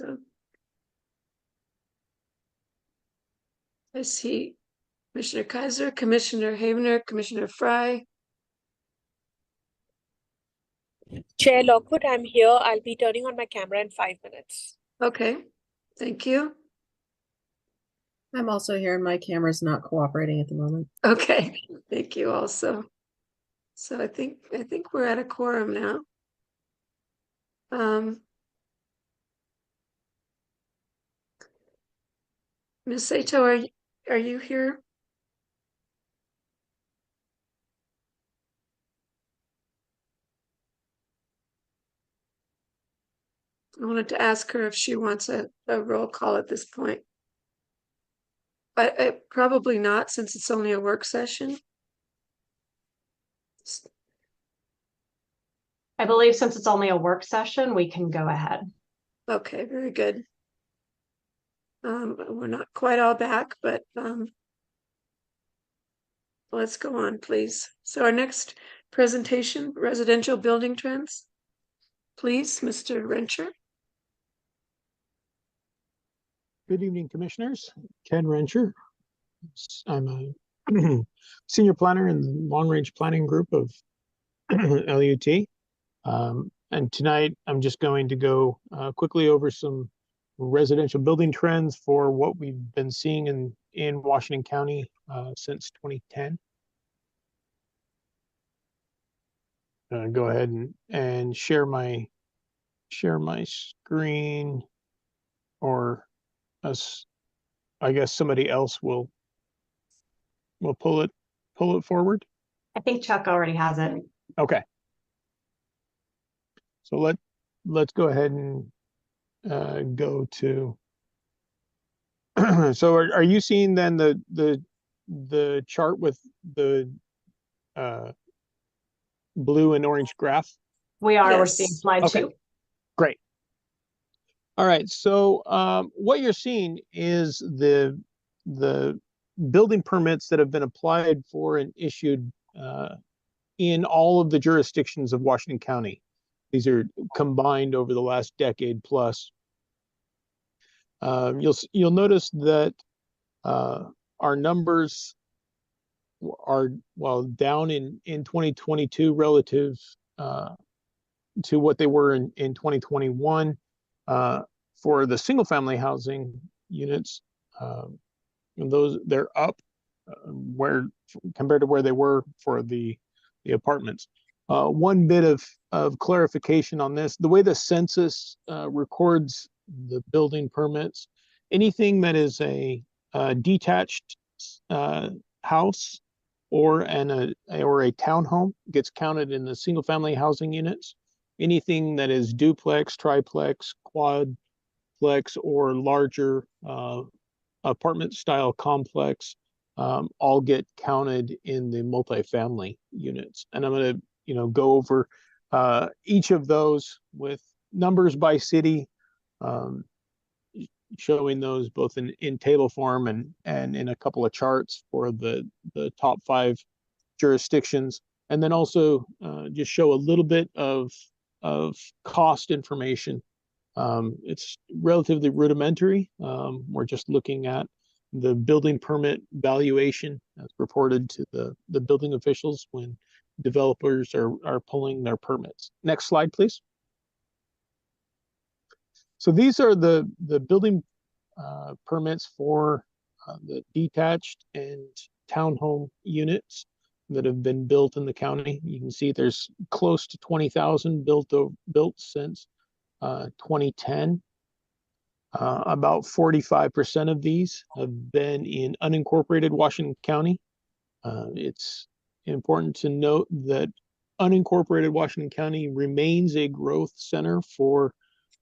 So I see Commissioner Kaiser, Commissioner Havener, Commissioner Fry. Chair Lockwood, I'm here. I'll be turning on my camera in 5 minutes. Okay, thank you. I'm also here and my camera's not cooperating at the moment. Okay, thank you also. So I think we're at a quorum now. Ms. Sato, are you here? I wanted to ask her if she wants a roll call at this point. But probably not, since it's only a work session. I believe since it's only a work session, we can go ahead. Okay, very good. We're not quite all back, but let's go on, please. So our next presentation, residential building trends. Please, Mr. Rencher. Good evening, Commissioners. Ken Rencher. I'm a senior planner in the Long Range Planning Group of LUT. And tonight, I'm just going to go quickly over some residential building trends for what we've been seeing in Washington County since 2010. Go ahead and share my screen, or I guess somebody else will pull it forward. I think Chuck already has it. Okay. So let's go ahead and go to. So are you seeing then the chart with the blue and orange graph? We are. Yes. We're seeing slide 2. Great. All right. So what you're seeing is the building permits that have been applied for and issued in all of the jurisdictions of Washington County. These are combined over the last decade plus. You'll notice that our numbers are down in 2022 relative to what they were in 2021 for the single family housing units. And those, they're up where compared to where they were for the apartments. One bit of clarification on this: the way the census records the building permits, anything that is a detached house or a townhome gets counted in the single family housing units. Anything that is duplex, triplex, quadplex, or larger apartment style complex all get counted in the multifamily units. And I'm going to go over each of those with numbers by city, showing those both in table form and in a couple of charts for the top 5 jurisdictions, and then also just show a little bit of cost information. It's relatively rudimentary. We're just looking at the building permit valuation as reported to the building officials when developers are pulling their permits. Next slide, please. So these are the building permits for the detached and townhome units that have been built in the county. You can see there's close to 20,000 built since 2010. About 45% of these have been in unincorporated Washington County. It's important to note that unincorporated Washington County remains a growth center for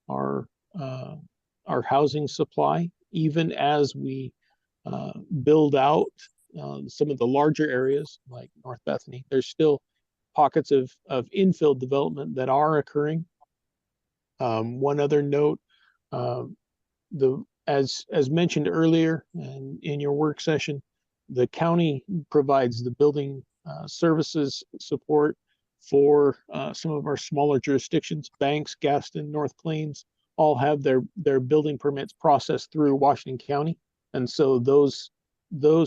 our housing supply, even as we build out some of the larger areas like North Bethany. There's still pockets of infill development that are occurring. One other note, as mentioned earlier and in your work session, the county provides the building services support for some of our smaller jurisdictions: Banks, Gaston, North Plains, all have their building permits processed through Washington County. And so those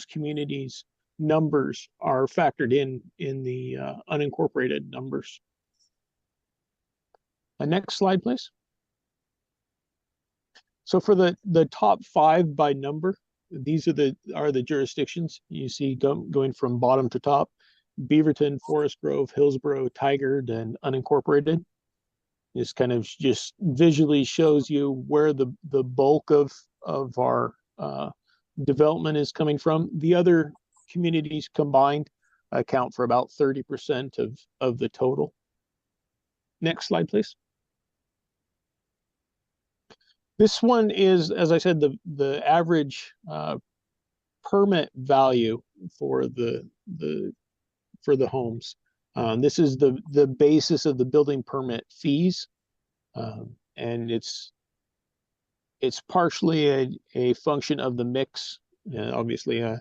communities' numbers are factored in the unincorporated numbers. Next slide, please. So for the top 5 by number, these are the jurisdictions you see going from bottom to top: Beaverton, Forest Grove, Hillsborough, Tigard, and unincorporated. This kind of just visually shows you where the bulk of our development is coming from. The other communities combined account for about 30% of the total. Next slide, please. This one is, as I said, the average permit value for the homes. This is the basis of the building permit fees, and it's partially a function of the mix. Obviously, a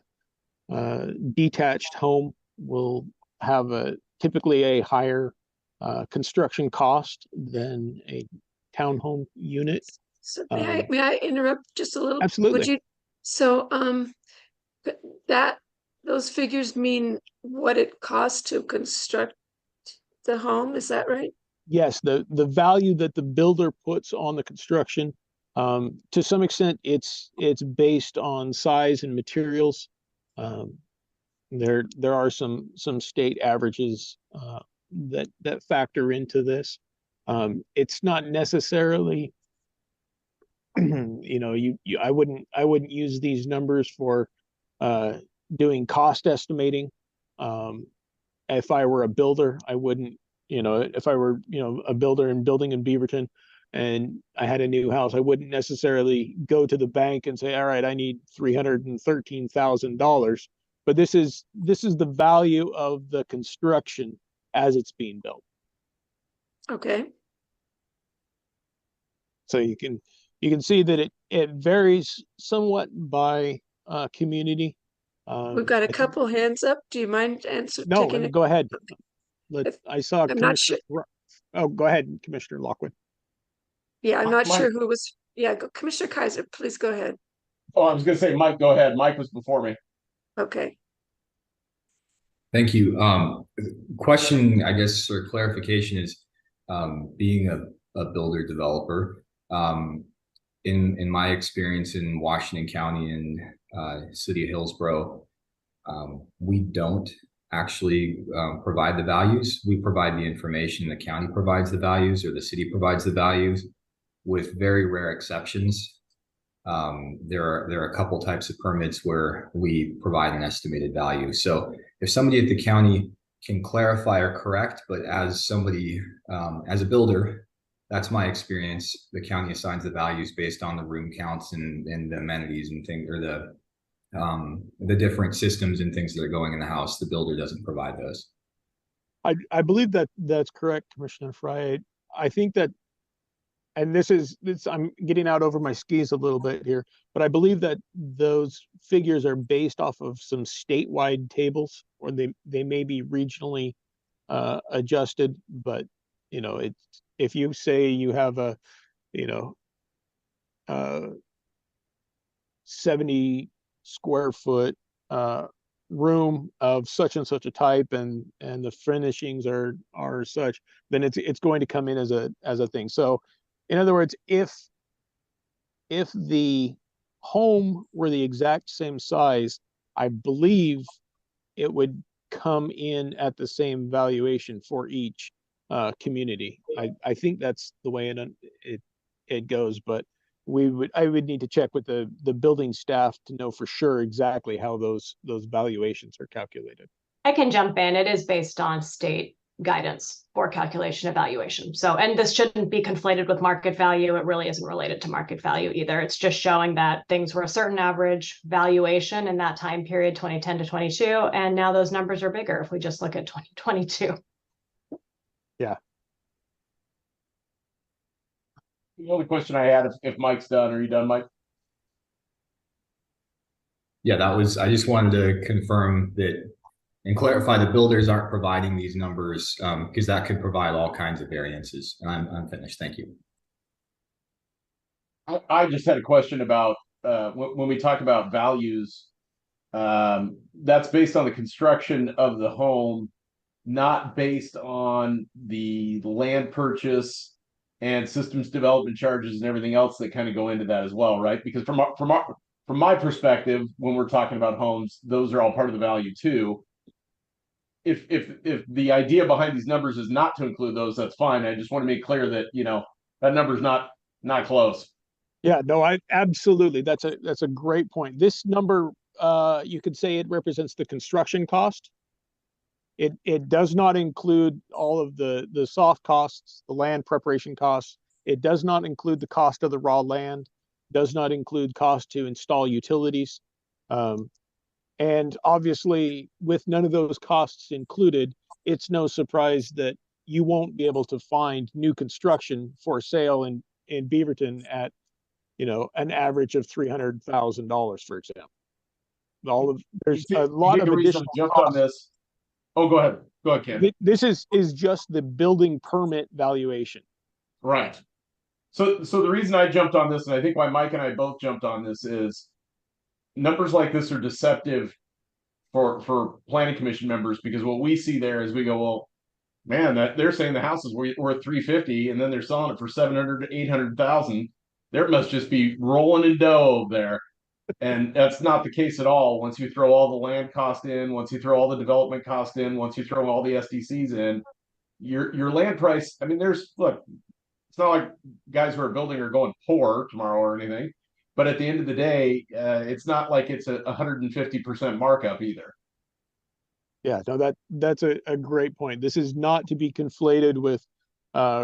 detached home will have typically a higher construction cost than a townhome unit. So may I interrupt just a little? Absolutely. So those figures mean what it costs to construct the home, is that right? Yes, the value that the builder puts on the construction, to some extent, it's based on size and materials. There are some state averages that factor into this. It's not necessarily, I wouldn't use these numbers for doing cost estimating. If I were a builder, I wouldn't, if I were, a builder and building in Beaverton and I had a new house, I wouldn't necessarily go to the bank and say, all right, I need $313,000. But this is the value of the construction as it's being built. Okay. So you can see that it varies somewhat by community. We've got a couple hands up. Do you mind No, taking go ahead. I saw I'm not sure. Oh, go ahead, Commissioner Lockwood. Yeah, I'm not sure who was. Yeah, Commissioner Kaiser, please go ahead. Oh, I was going to say, Mike, go ahead. Mike was before me. Okay. Thank you. Question, I guess, or clarification is, being a builder developer, in my experience in Washington County and City of Hillsborough, we don't actually provide the values. We provide the information. The county provides the values, or the city provides the values, with very rare exceptions. There are a couple types of permits where we provide an estimated value. So if somebody at the county can clarify or correct, but as somebody, as a builder, that's my experience. The county assigns the values based on the room counts and the amenities and things, or the different systems and things that are going in the house. The builder doesn't provide those. I believe that's correct, Commissioner Fry. I think that, and this I'm getting out over my skis a little bit here, but I believe that those figures are based off of some statewide tables, or they may be regionally adjusted. But if you say you have a 70 square foot room of such and such a type, and the furnishings are such, then it's going to come in as a thing. So in other words, if the home were the exact same size, I believe it would come in at the same valuation for each community. I think that's the way it goes, but I would need to check with the building staff to know for sure exactly how those valuations are calculated. I can jump in. It is based on state guidance for calculation evaluation. So, and this shouldn't be conflated with market value. It really isn't related to market value either. It's just showing that things were a certain average valuation in that time period, 2010 to 22. And now those numbers are bigger if we just look at 2022. Yeah. The only question I had, if Mike's done, are you done, Mike? Yeah, I just wanted to confirm that and clarify the builders aren't providing these numbers, because that could provide all kinds of variances. And I'm finished. Thank you. I just had a question about when we talk about values, that's based on the construction of the home, not based on the land purchase and systems development charges and everything else that kind of go into that as well, right? Because from my perspective, when we're talking about homes, those are all part of the value too. If the idea behind these numbers is not to include those, that's fine. I just want to make clear that, you know, that number's not close. Yeah, no, I absolutely. That's a great point. This number, you could say it represents the construction cost. It does not include all of the soft costs, the land preparation costs. It does not include the cost of the raw land, does not include cost to install utilities. And obviously, with none of those costs included, it's no surprise that you won't be able to find new construction for sale in Beaverton at, you know, an average of $300,000, for example. There's a lot of additional jumped on this. Oh, go ahead, Ken. This is just the building permit valuation. Right. So the reason I jumped on this, and I think why Mike and I both jumped on this, is numbers like this are deceptive for planning commission members, because what we see there is we go, well, man, that they're saying the house is worth 350 and then they're selling it for 700 to 800,000. There must just be rolling in dough there. And that's not the case at all. Once you throw all the land cost in, once you throw all the development cost in, once you throw all the SDCs in, your land price, I mean, look, it's not like guys who are building are going poor tomorrow or anything, but at the end of the day, it's not like it's a 150% markup either. Yeah, no, that's a great point. This is not to be conflated with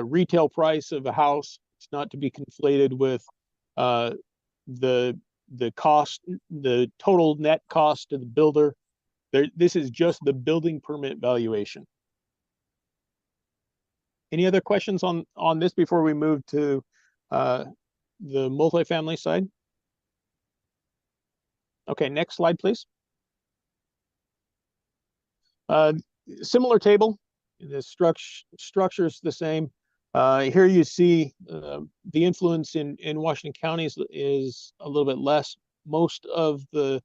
retail price of a house. It's not to be conflated with the cost, the total net cost to the builder. This is just the building permit valuation. Any other questions on this before we move to the multifamily side? Okay, next slide, please. Similar table. The structure is the same. Here you see the influence in Washington County is a little bit less. Most of the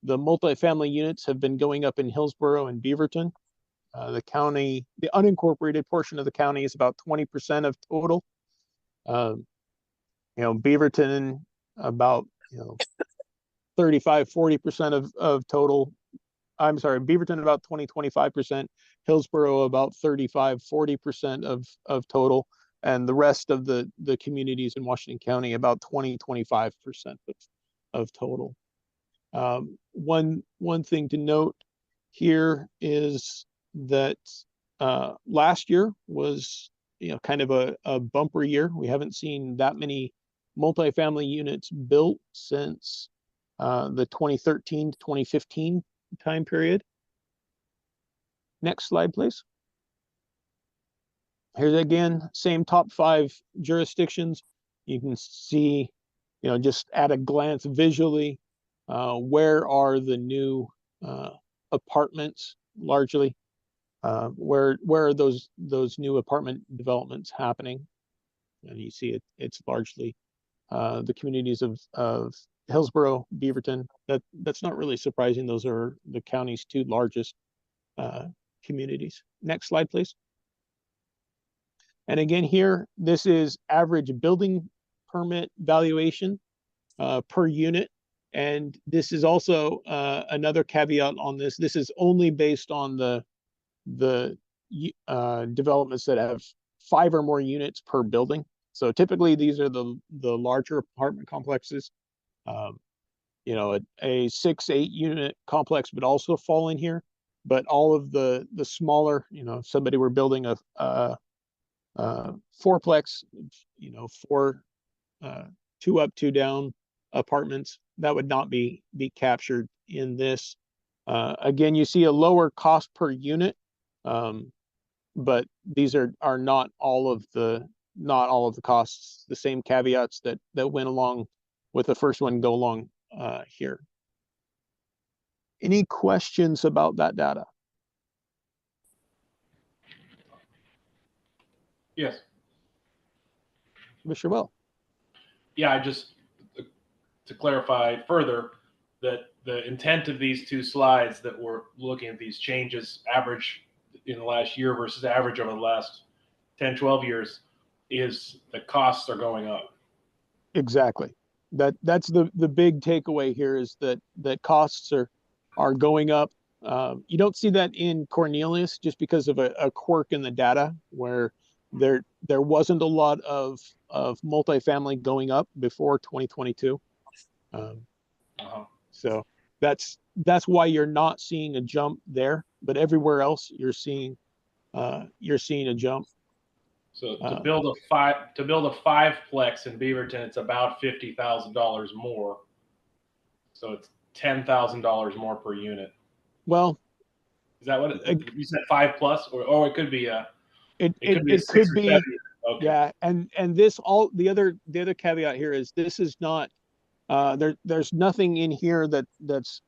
multifamily units have been going up in Hillsborough and Beaverton. The county, the unincorporated portion of the county is about 20% of total. You know, Beaverton about 35-40% of total. I'm sorry, Beaverton about 20-25%, Hillsborough about 35-40% of total, and the rest of the communities in Washington County about 20-25% of total. One thing to note here is that last year was kind of a bumper year. We haven't seen that many multifamily units built since the 2013 to 2015 time period. Next slide, please. Here's again, same top 5 jurisdictions. You can see, just at a glance visually, where are the new apartments largely? Where are those new apartment developments happening? And you see it's largely the communities of Hillsborough, Beaverton. That's not really surprising. Those are the county's 2 largest communities. Next slide, please. And again here, this is average building permit valuation per unit. And this is also another caveat on this. This is only based on the developments that have 5 or more units per building. So typically these are the larger apartment complexes. A 6-8 unit complex would also fall in here, but all of the smaller, if somebody were building a 4-plex, 4 2 up, 2 down apartments, that would not be captured in this. Again, you see a lower cost per unit, but these are not all of the costs. The same caveats that went along with the first one go along here. Any questions about that data? Yes. Mr. Well. yeah, I just to clarify further that the intent of these two slides that we're looking at these changes average in the last year versus average over the last 10, 12 years is the costs are going up. Exactly. That's the big takeaway here is that costs are going up. You don't see that in Cornelius just because of a quirk in the data where there wasn't a lot of multifamily going up before 2022. So that's why you're not seeing a jump there, but everywhere else you're seeing a jump. So to build a fiveplex in Beaverton, it's about $50,000 more. So it's $10,000 more per unit. Well, is that what you said? 5+, or it could be a it could be a 6 or 7. Okay. Yeah, and this all the other caveat here is this is not there's nothing in here that's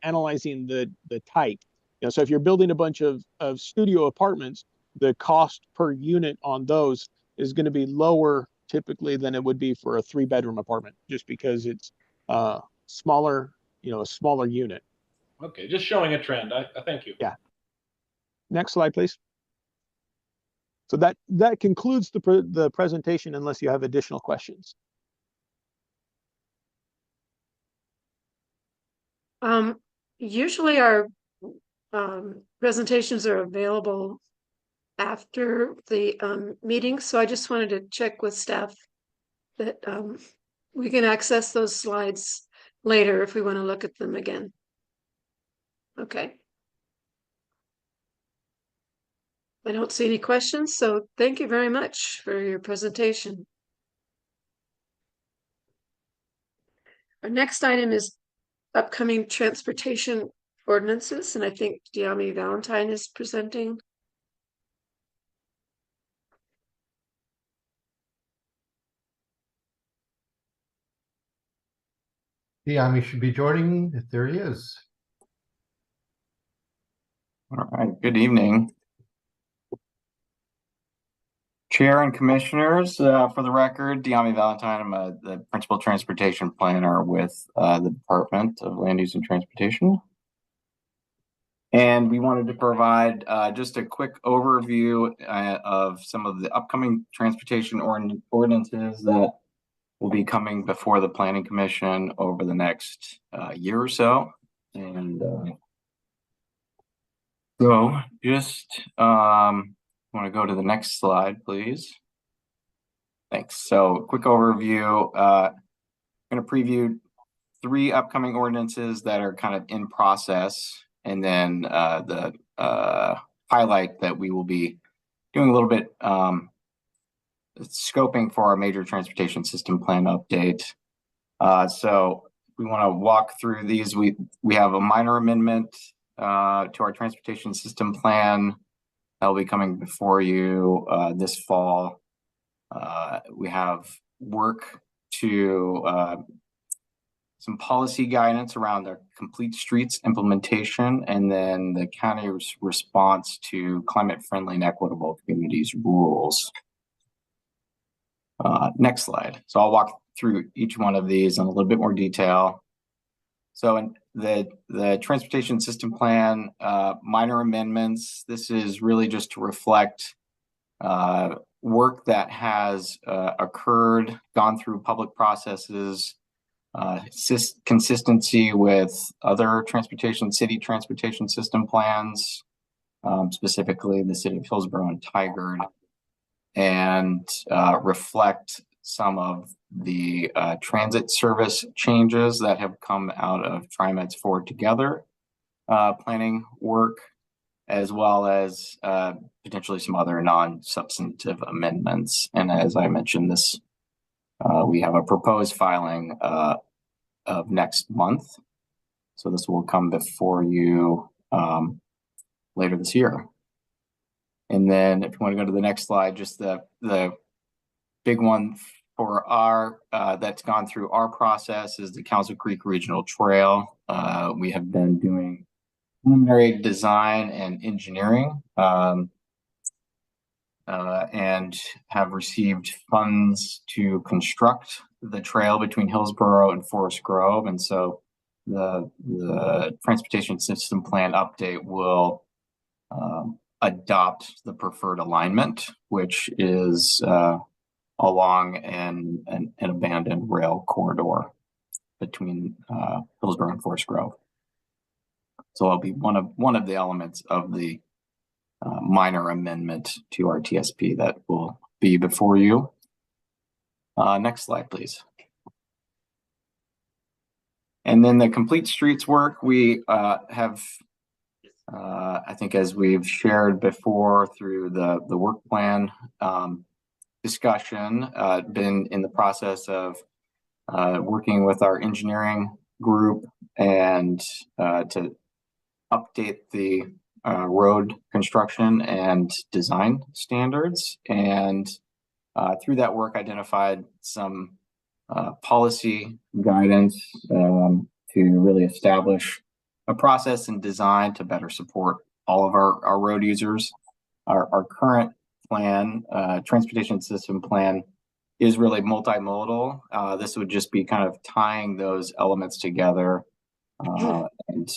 analyzing the type. You know, so if you're building a bunch of studio apartments, the cost per unit on those is going to be lower typically than it would be for a 3-bedroom apartment, just because it's smaller, a smaller unit. Okay, just showing a trend. I thank you. Yeah. Next slide, please. So that concludes the presentation, unless you have additional questions. Usually our presentations are available after the meeting, so I just wanted to check with staff that we can access those slides later if we want to look at them again. Okay. I don't see any questions, so thank you very much for your presentation. Our next item is upcoming transportation ordinances, and I think Diami Valentine is presenting. Diami should be joining if there he is. All right, good evening. Chair and Commissioners, for the record, Diami Valentine, I'm the Principal Transportation Planner with the Department of Land Use and Transportation. And we wanted to provide just a quick overview of some of the upcoming transportation ordinances that will be coming before the Planning Commission over the next year or so. And so just want to go to the next slide, please. Thanks. So quick overview. I'm going to preview 3 upcoming ordinances that are kind of in process, and then the highlight that we will be doing a little bit scoping for our major transportation system plan update. So we want to walk through these. We have a minor amendment to our transportation system plan that will be coming before you this fall. We have work to some policy guidance around the complete streets implementation, and then the county's response to climate-friendly and equitable communities rules. Next slide. So I'll walk through each one of these in a little bit more detail. So in the transportation system plan, minor amendments, this is really just to reflect work that has occurred, gone through public processes, consistency with other city transportation system plans, specifically the city of Hillsborough and Tigard, and reflect some of the transit service changes that have come out of TriMet's Forward Together planning work, as well as potentially some other non-substantive amendments. And as I mentioned, this we have a proposed filing of next month. So this will come before you later this year. And then if you want to go to the next slide, just the big one for our that's gone through our process is the Council Creek Regional Trail. We have been doing preliminary design and engineering. and have received funds to construct the trail between Hillsborough and Forest Grove. And so the transportation system plan update will adopt the preferred alignment, which is along an abandoned rail corridor between Hillsborough and Forest Grove. So it'll be one of the elements of the minor amendment to our TSP that will be before you. Next slide, please. And then the complete streets work, we have, I think as we've shared before through the work plan discussion, been in the process of working with our engineering group and to update the road construction and design standards. And through that work, identified some policy guidance to really establish a process and design to better support all of our road users. Our current plan, transportation system plan, is really multimodal. This would just be kind of tying those elements together and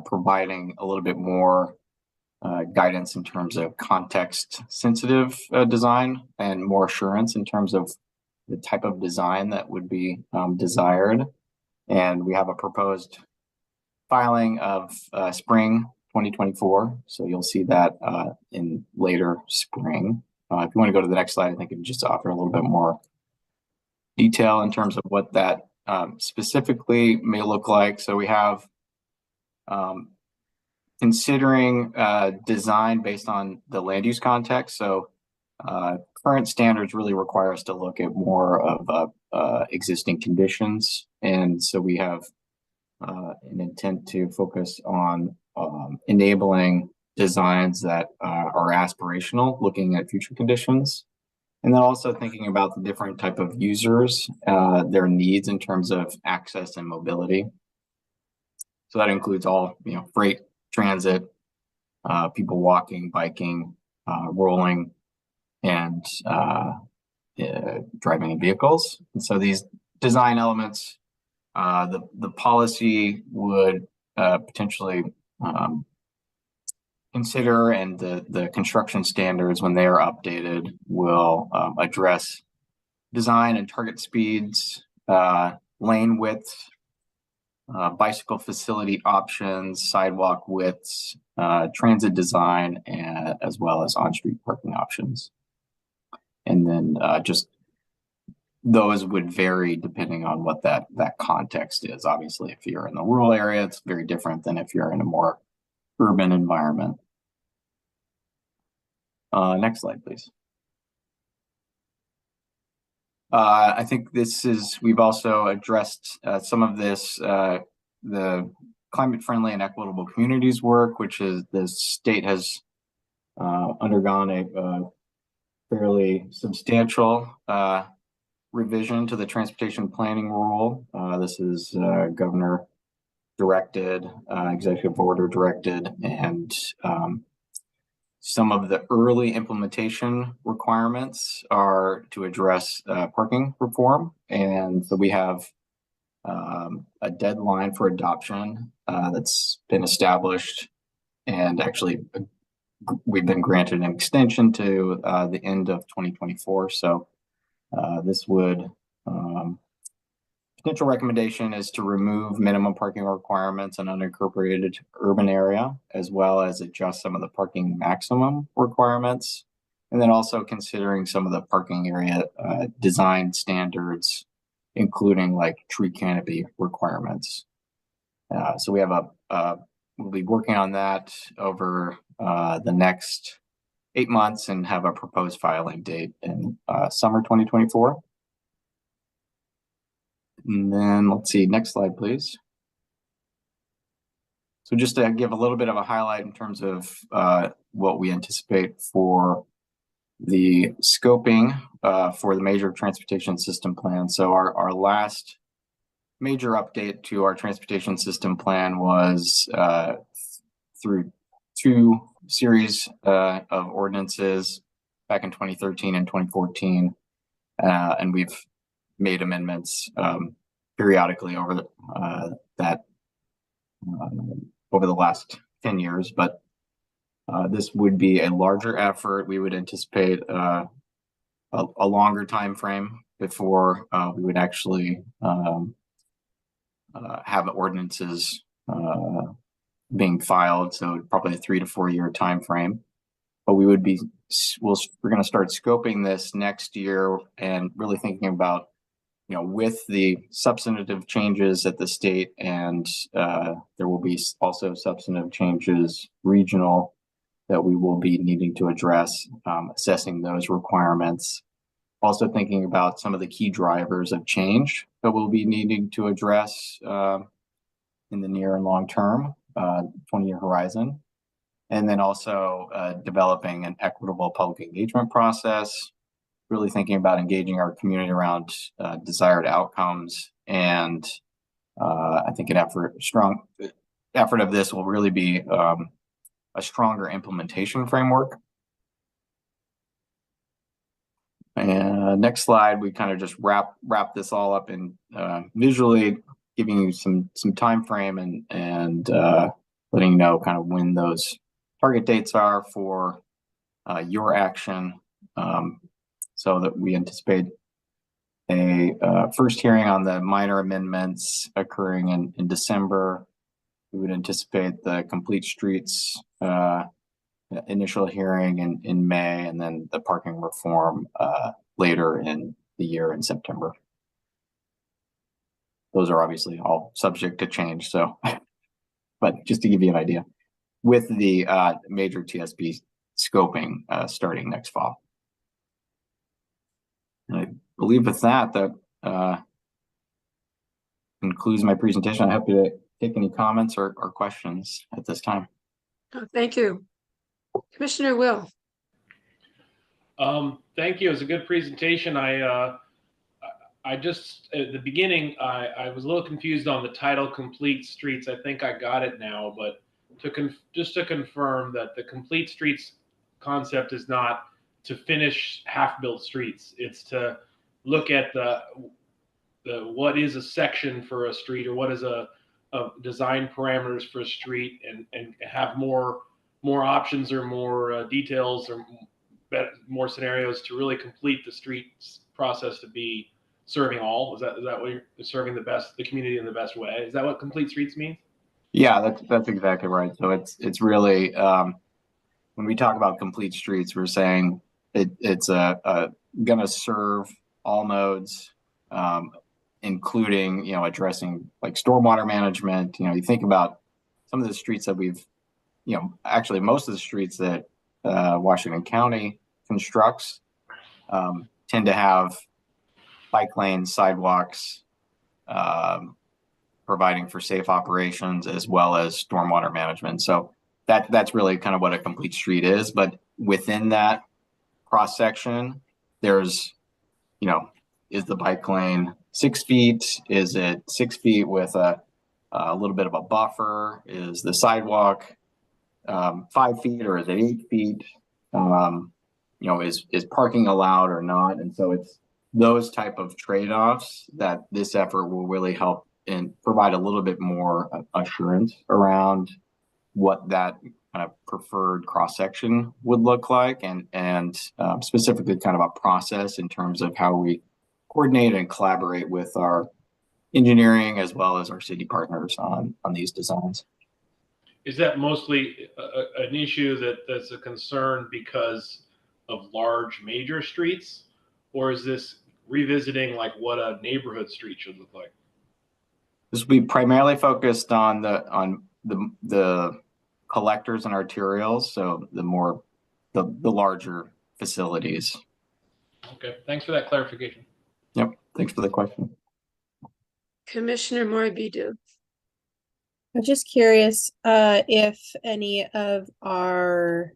providing a little bit more guidance in terms of context sensitive design and more assurance in terms of the type of design that would be desired. And we have a proposed filing of spring 2024. So you'll see that in later spring. If you want to go to the next slide, I think it would just offer a little bit more detail in terms of what that specifically may look like. So we have considering design based on the land use context. So current standards really require us to look at more of existing conditions. And so we have an intent to focus on enabling designs that are aspirational, looking at future conditions. And then also thinking about the different type of users, their needs in terms of access and mobility. So that includes all, freight, transit, people walking, biking, rolling, and driving in vehicles. And so these design elements, the policy would potentially consider, and the construction standards, when they are updated, will address design and target speeds, lane widths, bicycle facility options, sidewalk widths, transit design, and as well as on-street parking options. And then just those would vary depending on what that context is. Obviously, if you're in the rural area, it's very different than if you're in a more urban environment. Next slide, please. I think we've also addressed some of this, the climate friendly and equitable communities work, which is the state has undergone a fairly substantial revision to the transportation planning rule. This is governor directed, executive order directed, and some of the early implementation requirements are to address parking reform. And so we have a deadline for adoption that's been established, and actually we've been granted an extension to the end of 2024. So this would, potential recommendation is to remove minimum parking requirements in unincorporated urban area, as well as adjust some of the parking maximum requirements. And then also considering some of the parking area design standards, including like tree canopy requirements. So we have we'll be working on that over the next 8 months and have a proposed filing date in summer 2024. And then let's see, next slide, please. So just to give a little bit of a highlight in terms of what we anticipate for the scoping for the major transportation system plan. So our last major update to our transportation system plan was through 2 series of ordinances back in 2013 and 2014. And we've made amendments periodically over the last 10 years, but this would be a larger effort. We would anticipate a longer time frame before we would actually have ordinances being filed. So probably a 3 to 4 year time frame. But we're going to start scoping this next year and really thinking about, with the substantive changes at the state, and there will be also substantive changes regional that we will be needing to address, assessing those requirements. Also thinking about some of the key drivers of change that we'll be needing to address in the near and long term, 20-year horizon. And then also developing an equitable public engagement process, really thinking about engaging our community around desired outcomes. And I think strong effort of this will really be a stronger implementation framework. And next slide, we kind of just wrap this all up in visually giving you some time frame and letting you know kind of when those target dates are for your action, so that we anticipate a first hearing on the minor amendments occurring in December. We would anticipate the complete streets initial hearing in May, and then the parking reform later in the year in September. Those are obviously all subject to change, so but just to give you an idea, with the major TSP scoping starting next fall. And I believe with that concludes my presentation. I'm happy to take any comments or questions at this time. Oh, thank you. Commissioner Will. Thank you. It was a good presentation. I just, at the beginning, I was a little confused on the title, Complete Streets. I think I got it now, but just to confirm that the Complete Streets concept is not to finish half-built streets. It's to look at the what is a section for a street, or what is a design parameters for a street, and have more options or more details or more scenarios to really complete the streets process to be serving all. Is that what you're serving the community in the best way? Is that what Complete Streets means? Yeah, that's exactly right. So it's really when we talk about complete streets, we're saying it's going to serve all modes, including addressing like stormwater management. You think about some of the streets that we've actually most of the streets that Washington County constructs tend to have bike lanes, sidewalks, providing for safe operations, as well as stormwater management. So that's really kind of what a complete street is. But within that cross section, there's, is the bike lane 6 feet? Is it 6 feet with a little bit of a buffer? Is the sidewalk 5 feet, or is it 8 feet? Is parking allowed or not? And so it's those type of trade-offs that this effort will really help and provide a little bit more assurance around what that kind of preferred cross-section would look like, and specifically kind of a process in terms of how we coordinate and collaborate with our engineering as well as our city partners on these designs. Is that mostly an issue that's a concern because of large major streets, or is this revisiting like what a neighborhood street should look like? This will be primarily focused on the collectors and arterials, so the larger facilities. Okay, thanks for that clarification. Yep, thanks for the question. Commissioner Morbido. I'm just curious if any of our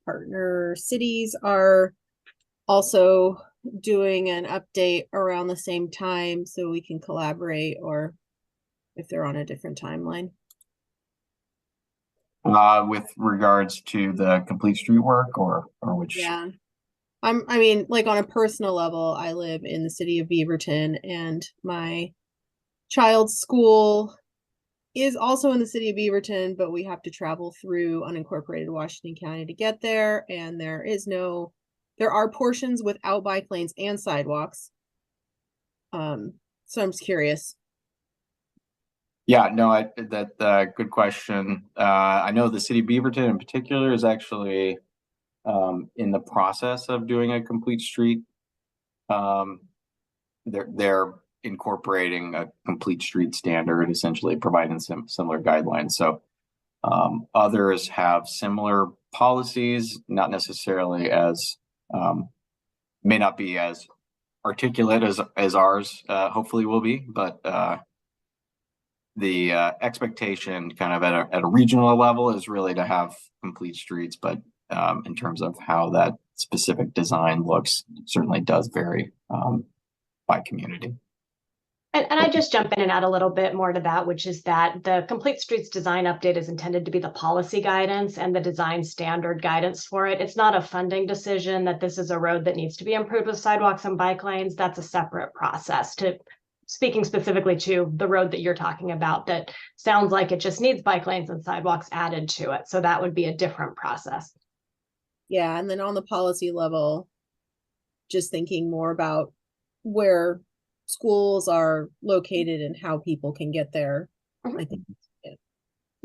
partner cities are also doing an update around the same time so we can collaborate, or if they're on a different timeline. With regards to the complete street work or which? Yeah. I mean, like on a personal level, I live in the city of Beaverton, and my child's school is also in the city of Beaverton, but we have to travel through unincorporated Washington County to get there. And there are portions without bike lanes and sidewalks. So I'm just curious. Yeah, no, good question. I know the city of Beaverton in particular is actually in the process of doing a complete street. They're incorporating a complete street standard, essentially providing some similar guidelines. So others have similar policies, not necessarily as may not be as articulate as ours hopefully will be, but the expectation kind of at a regional level is really to have complete streets, but in terms of how that specific design looks, certainly does vary by community. And I just jump in and add a little bit more to that, which is that the Complete Streets Design Update is intended to be the policy guidance and the design standard guidance for it. It's not a funding decision that this is a road that needs to be improved with sidewalks and bike lanes. That's a separate process. Speaking specifically to the road that you're talking about, that sounds like it just needs bike lanes and sidewalks added to it. So that would be a different process. Yeah, and then on the policy level, just thinking more about where schools are located and how people can get there. Mm-hmm. I think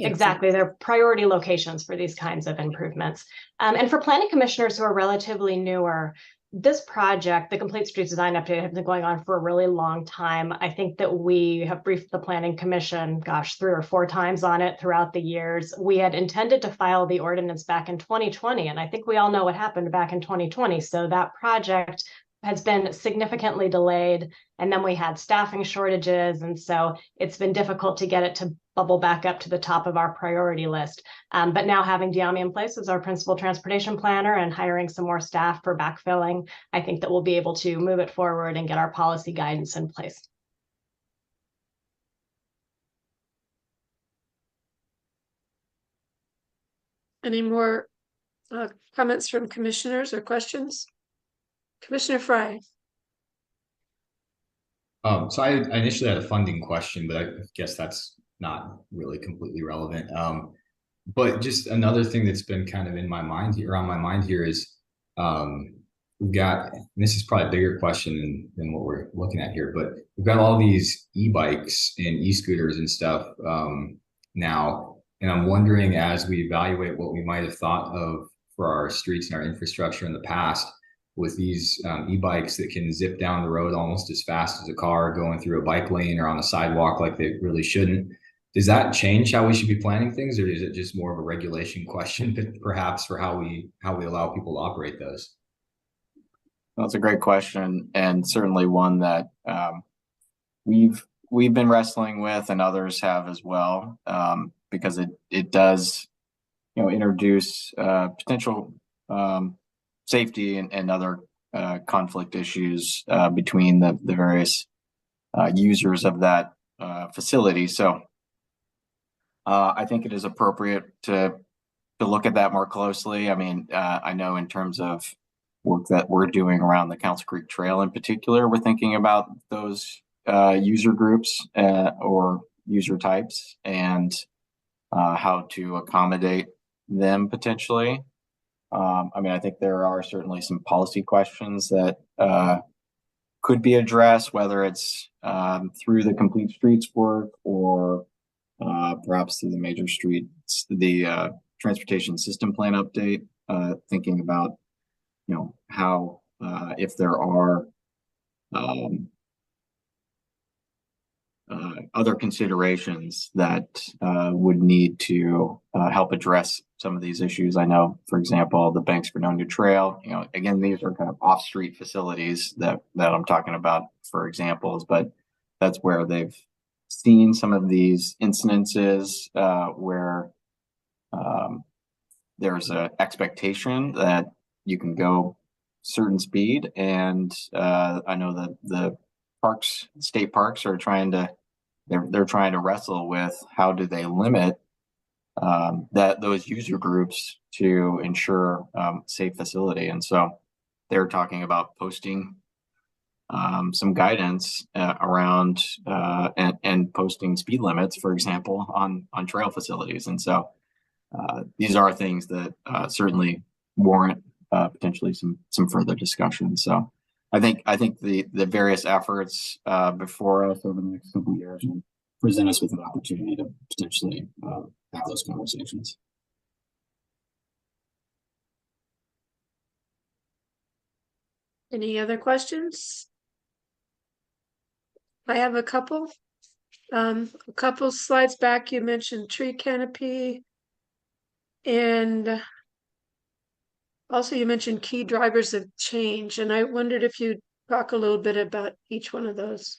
Exactly. They're priority locations for these kinds of improvements. And for planning commissioners who are relatively newer, this project, the Complete Streets Design Update, has been going on for a really long time. I think that we have briefed the Planning Commission, 3 or 4 times on it throughout the years. We had intended to file the ordinance back in 2020, and I think we all know what happened back in 2020. So that project has been significantly delayed, and then we had staffing shortages, and so it's been difficult to get it to bubble back up to the top of our priority list. But now having Diami in place as our principal transportation planner and hiring some more staff for backfilling, I think that we'll be able to move it forward and get our policy guidance in place. Any more comments from commissioners or questions? Commissioner Fry. So I initially had a funding question, but I guess that's not really completely relevant. But just another thing that's been kind of on my mind here is we've got, and this is probably a bigger question than what we're looking at here, but we've got all these e-bikes and e-scooters and stuff now. And I'm wondering, as we evaluate what we might have thought of for our streets and our infrastructure in the past, with these e-bikes that can zip down the road almost as fast as a car going through a bike lane or on a sidewalk like they really shouldn't. Does that change how we should be planning things, or is it just more of a regulation question, perhaps, for how we allow people to operate those? That's a great question, and certainly one that we've been wrestling with, and others have as well, because it does, introduce potential safety and other conflict issues between the various users of that facility. So I think it is appropriate to look at that more closely. I mean, I know in terms of work that we're doing around the Council Creek Trail in particular, we're thinking about those user groups or user types and how to accommodate them potentially. I mean, I think there are certainly some policy questions that could be addressed, whether it's through the Complete Streets work or perhaps through the major streets, the transportation system plan update, thinking about, how if there are other considerations that would need to help address some of these issues. I know, for example, the Banks for Nonia Trail, again, these are kind of off-street facilities that I'm talking about for examples, but that's where they've seen some of these incidences where there's an expectation that you can go certain speed. And I know that the state parks are trying to, they're trying to wrestle with how do they limit that those user groups to ensure safe facility. And so they're talking about posting some guidance around and posting speed limits, for example, on trail facilities. And so these are things that certainly warrant potentially some further discussion. So I think the various efforts before us over the next couple of years will present us with an opportunity to potentially have those conversations. Any other questions? I have a couple. A couple slides back, you mentioned tree canopy, and also you mentioned key drivers of change, and I wondered if you'd talk a little bit about each one of those.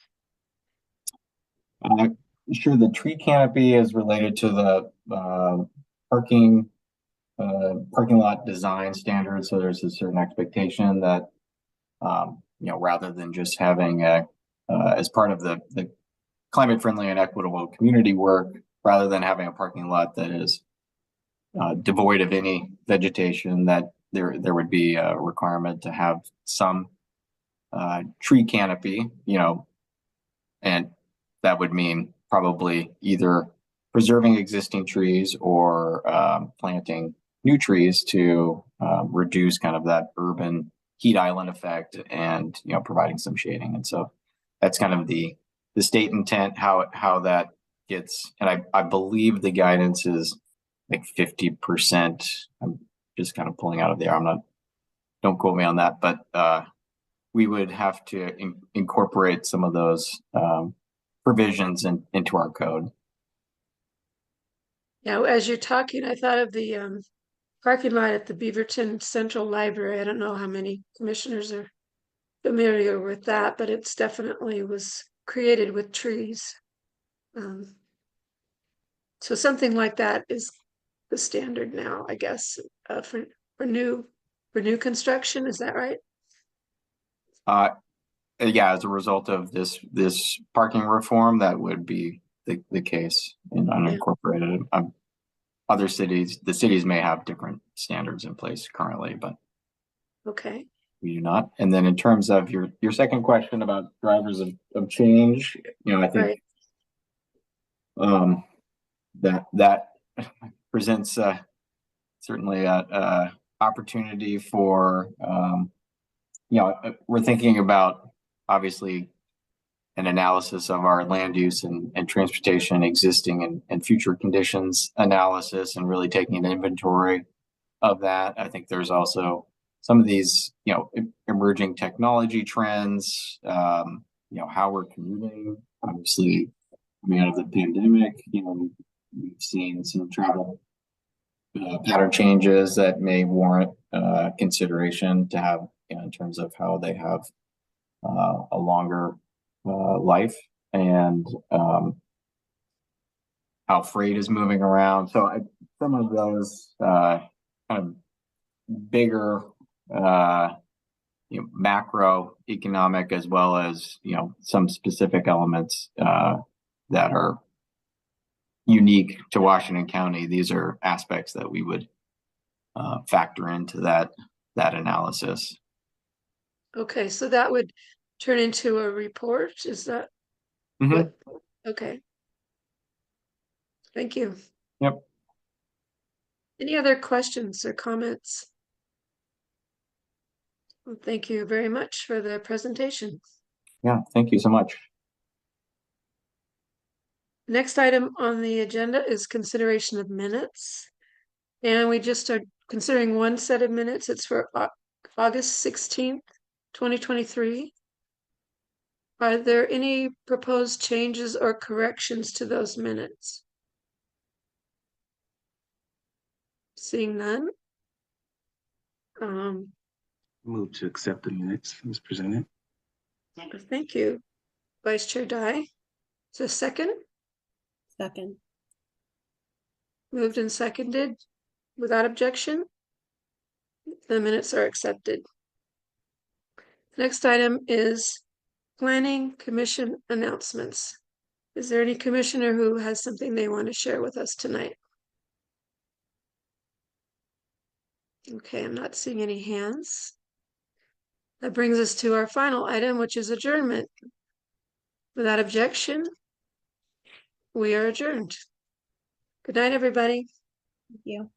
Sure. The tree canopy is related to the parking lot design standards. So there's a certain expectation that rather than just having as part of the climate friendly and equitable community work, rather than having a parking lot that is devoid of any vegetation, that there would be a requirement to have some tree canopy, and that would mean probably either preserving existing trees or planting new trees to reduce kind of that urban heat island effect and providing some shading. And so that's kind of the state intent, how that gets, and I believe the guidance is like 50%. I'm just kind of pulling out of there. Don't quote me on that, but we would have to incorporate some of those provisions into our code. Now, as you're talking, I thought of the parking lot at the Beaverton Central Library. I don't know how many commissioners are familiar with that, but it's definitely was created with trees. So something like that is the standard now, I guess, for new construction. Is that right? Yeah, as a result of this parking reform, that would be the case in unincorporated. Other cities, the cities may have different standards in place currently, but okay, we do not. And then in terms of your second question about drivers of change, I think that presents certainly a opportunity for we're thinking about obviously an analysis of our land use and transportation existing and future conditions analysis, and really taking an inventory of that. I think there's also some of these emerging technology trends, how we're commuting. Obviously, coming out of the pandemic, we've seen some travel pattern changes that may warrant consideration to have in terms of how they have a longer life, and how freight is moving around. So some of those kind of bigger macroeconomic, as well as some specific elements that are unique to Washington County. These are aspects that we would factor into that analysis. Okay, so that would turn into a report. Is that what? Okay. Thank you. Yep. Any other questions or comments? Well, thank you very much for the presentation. Yeah, thank you so much. Next item on the agenda is consideration of minutes. And we just are considering one set of minutes. It's for August 16th, 2023. Are there any proposed changes or corrections to those minutes? Seeing none. Move to accept the minutes as presented. Thank you. Vice Chair Dye. Is there a second? Second. Moved and seconded without objection. The minutes are accepted. Next item is Planning Commission announcements. Is there any commissioner who has something they want to share with us tonight? Okay, I'm not seeing any hands. That brings us to our final item, which is adjournment. Without objection, we are adjourned. Good night, everybody. Thank you.